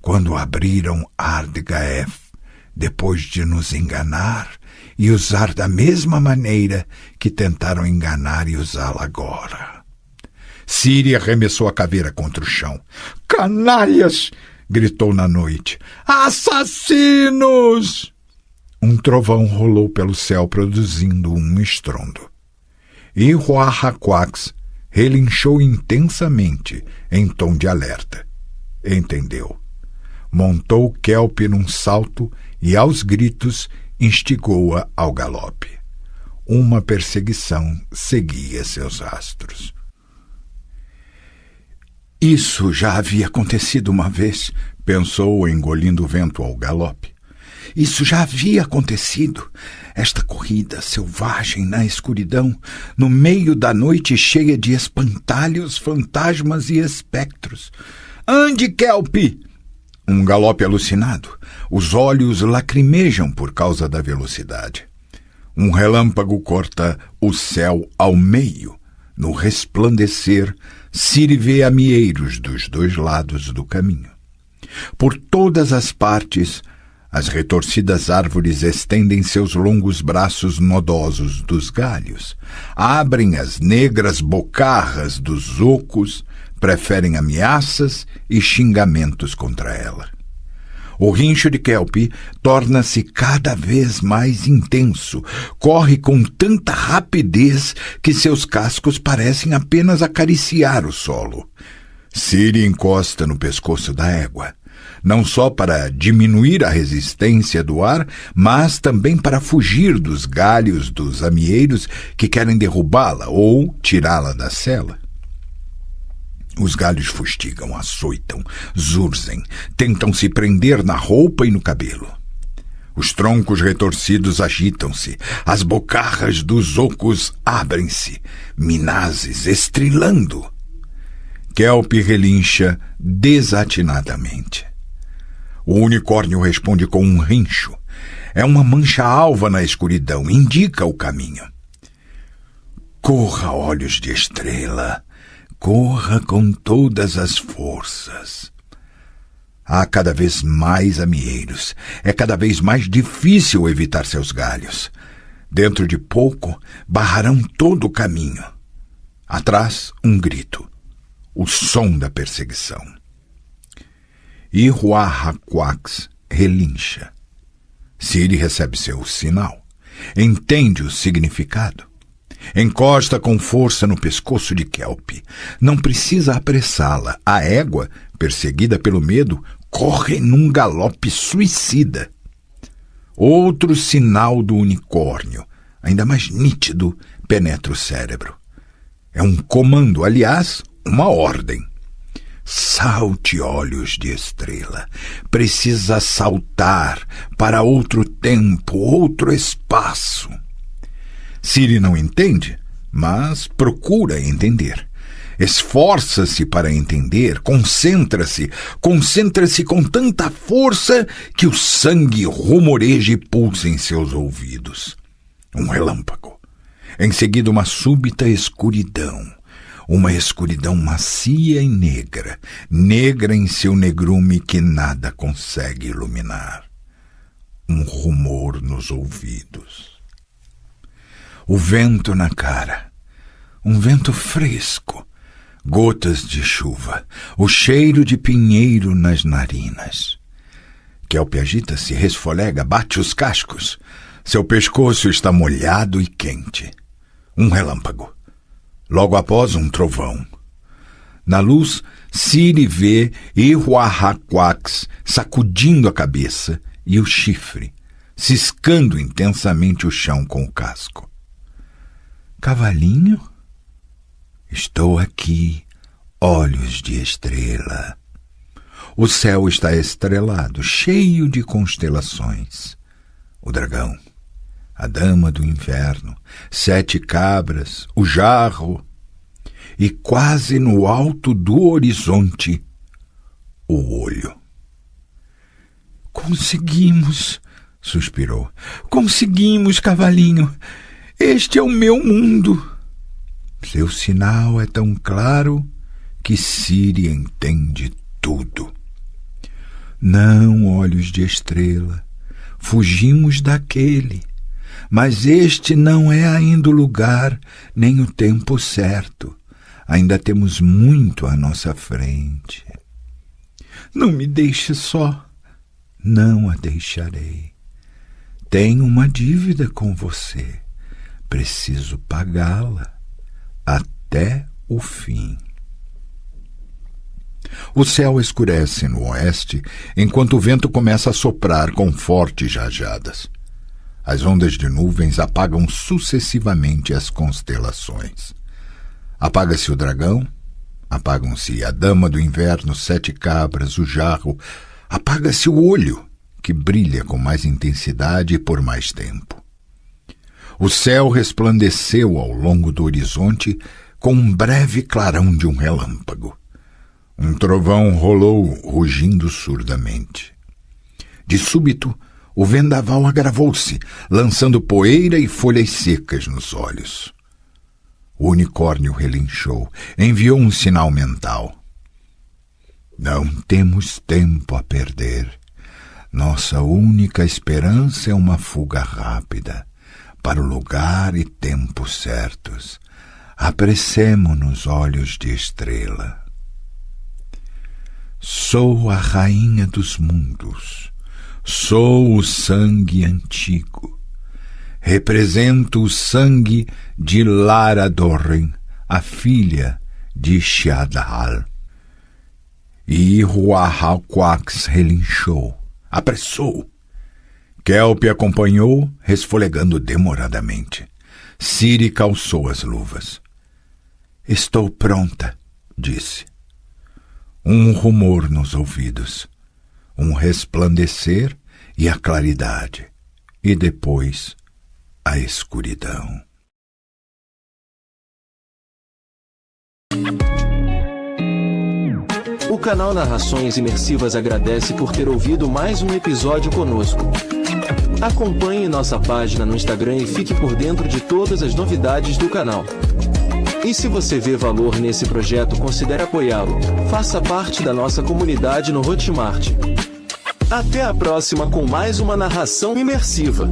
quando abriram Ardgaef, depois de nos enganar e usar da mesma maneira que tentaram enganar e usá-la agora. Ciri arremessou a caveira contra o chão. Canalhas! Gritou na noite. Assassinos! Um trovão rolou pelo céu, produzindo um estrondo. E Huarraquax relinchou intensamente, em tom de alerta. Entendeu. Montou Kelp num salto e, aos gritos, instigou-a ao galope. Uma perseguição seguia seus rastros. Isso já havia acontecido uma vez, pensou, engolindo o vento ao galope. Isso já havia acontecido. Esta corrida selvagem na escuridão, no meio da noite cheia de espantalhos, fantasmas e espectros. Ande, Kelpie! Um galope alucinado. Os olhos lacrimejam por causa da velocidade. Um relâmpago corta o céu ao meio. No resplandecer, Ciri vê amieiros dos dois lados do caminho. Por todas as partes, as retorcidas árvores estendem seus longos braços nodosos dos galhos, abrem as negras bocarras dos ocos, preferem ameaças e xingamentos contra ela. O rincho de Kelpie torna-se cada vez mais intenso, corre com tanta rapidez que seus cascos parecem apenas acariciar o solo. Ciri encosta no pescoço da égua, não só para diminuir a resistência do ar, mas também para fugir dos galhos dos amieiros que querem derrubá-la ou tirá-la da sela. Os galhos fustigam, açoitam, zurzem, tentam se prender na roupa e no cabelo. Os troncos retorcidos agitam-se, as bocarras dos ocos abrem-se, minazes, estrilando. Kelpie relincha desatinadamente. O unicórnio responde com um rincho. É uma mancha alva na escuridão, indica o caminho. Corra, olhos de estrela, corra com todas as forças. Há cada vez mais amieiros. É cada vez mais difícil evitar seus galhos. Dentro de pouco, barrarão todo o caminho. Atrás, um grito. O som da perseguição. Ihuarraquax relincha. Ciri recebe seu sinal. Entende o significado. Encosta com força no pescoço de Kelpie. Não precisa apressá-la. A égua, perseguida pelo medo, corre num galope suicida. Outro sinal do unicórnio, ainda mais nítido, penetra o cérebro. É um comando, aliás, uma ordem. Salte, olhos de estrela. Precisa saltar para outro tempo, outro espaço. Ciri não entende, mas procura entender. Esforça-se para entender, concentra-se com tanta força que o sangue rumoreja e pulsa em seus ouvidos. Um relâmpago. Em seguida, uma súbita escuridão. Uma escuridão macia e negra, negra em seu negrume que nada consegue iluminar. Um rumor nos ouvidos. O vento na cara, um vento fresco, gotas de chuva, o cheiro de pinheiro nas narinas. Kelpie agita-se, resfolega, bate os cascos. Seu pescoço está molhado e quente. Um relâmpago. Logo após, um trovão. Na luz, Ciri vê Ihuarraquax sacudindo a cabeça e o chifre, ciscando intensamente o chão com o casco. Cavalinho? Estou aqui, olhos de estrela. O céu está estrelado, cheio de constelações. O dragão, a dama do inverno, 7 cabras, o jarro, e quase no alto do horizonte, o olho. Conseguimos, suspirou. Conseguimos, cavalinho. Este é o meu mundo. Seu sinal é tão claro que Ciri entende tudo. Não, olhos de estrela, fugimos daquele. Mas este não é ainda o lugar, nem o tempo certo. Ainda temos muito à nossa frente. Não me deixe só. Não a deixarei. Tenho uma dívida com você. Preciso pagá-la até o fim. O céu escurece no oeste, enquanto o vento começa a soprar com fortes rajadas. As ondas de nuvens apagam sucessivamente as constelações. Apaga-se o dragão, apagam-se a dama do inverno, 7 cabras, o jarro, apaga-se o olho, que brilha com mais intensidade e por mais tempo. O céu resplandeceu ao longo do horizonte com um breve clarão de um relâmpago. Um trovão rolou, rugindo surdamente. De súbito, o vendaval agravou-se, lançando poeira e folhas secas nos olhos. O unicórnio relinchou, enviou um sinal mental. Não temos tempo a perder. Nossa única esperança é uma fuga rápida, para o lugar e tempo certos. Apressemo-nos, olhos de estrela. Sou a rainha dos mundos. Sou o sangue antigo. Represento o sangue de Lara Dorren, a filha de Shadhal. E Huahalquax relinchou, apressou. Kelp acompanhou, resfolegando demoradamente. Ciri calçou as luvas. Estou pronta, disse. Um rumor nos ouvidos, um resplandecer e a claridade, e depois a escuridão. O canal Narrações Imersivas agradece por ter ouvido mais um episódio conosco. Acompanhe nossa página no Instagram e fique por dentro de todas as novidades do canal. E se você vê valor nesse projeto, considere apoiá-lo. Faça parte da nossa comunidade no Hotmart. Até a próxima com mais uma narração imersiva.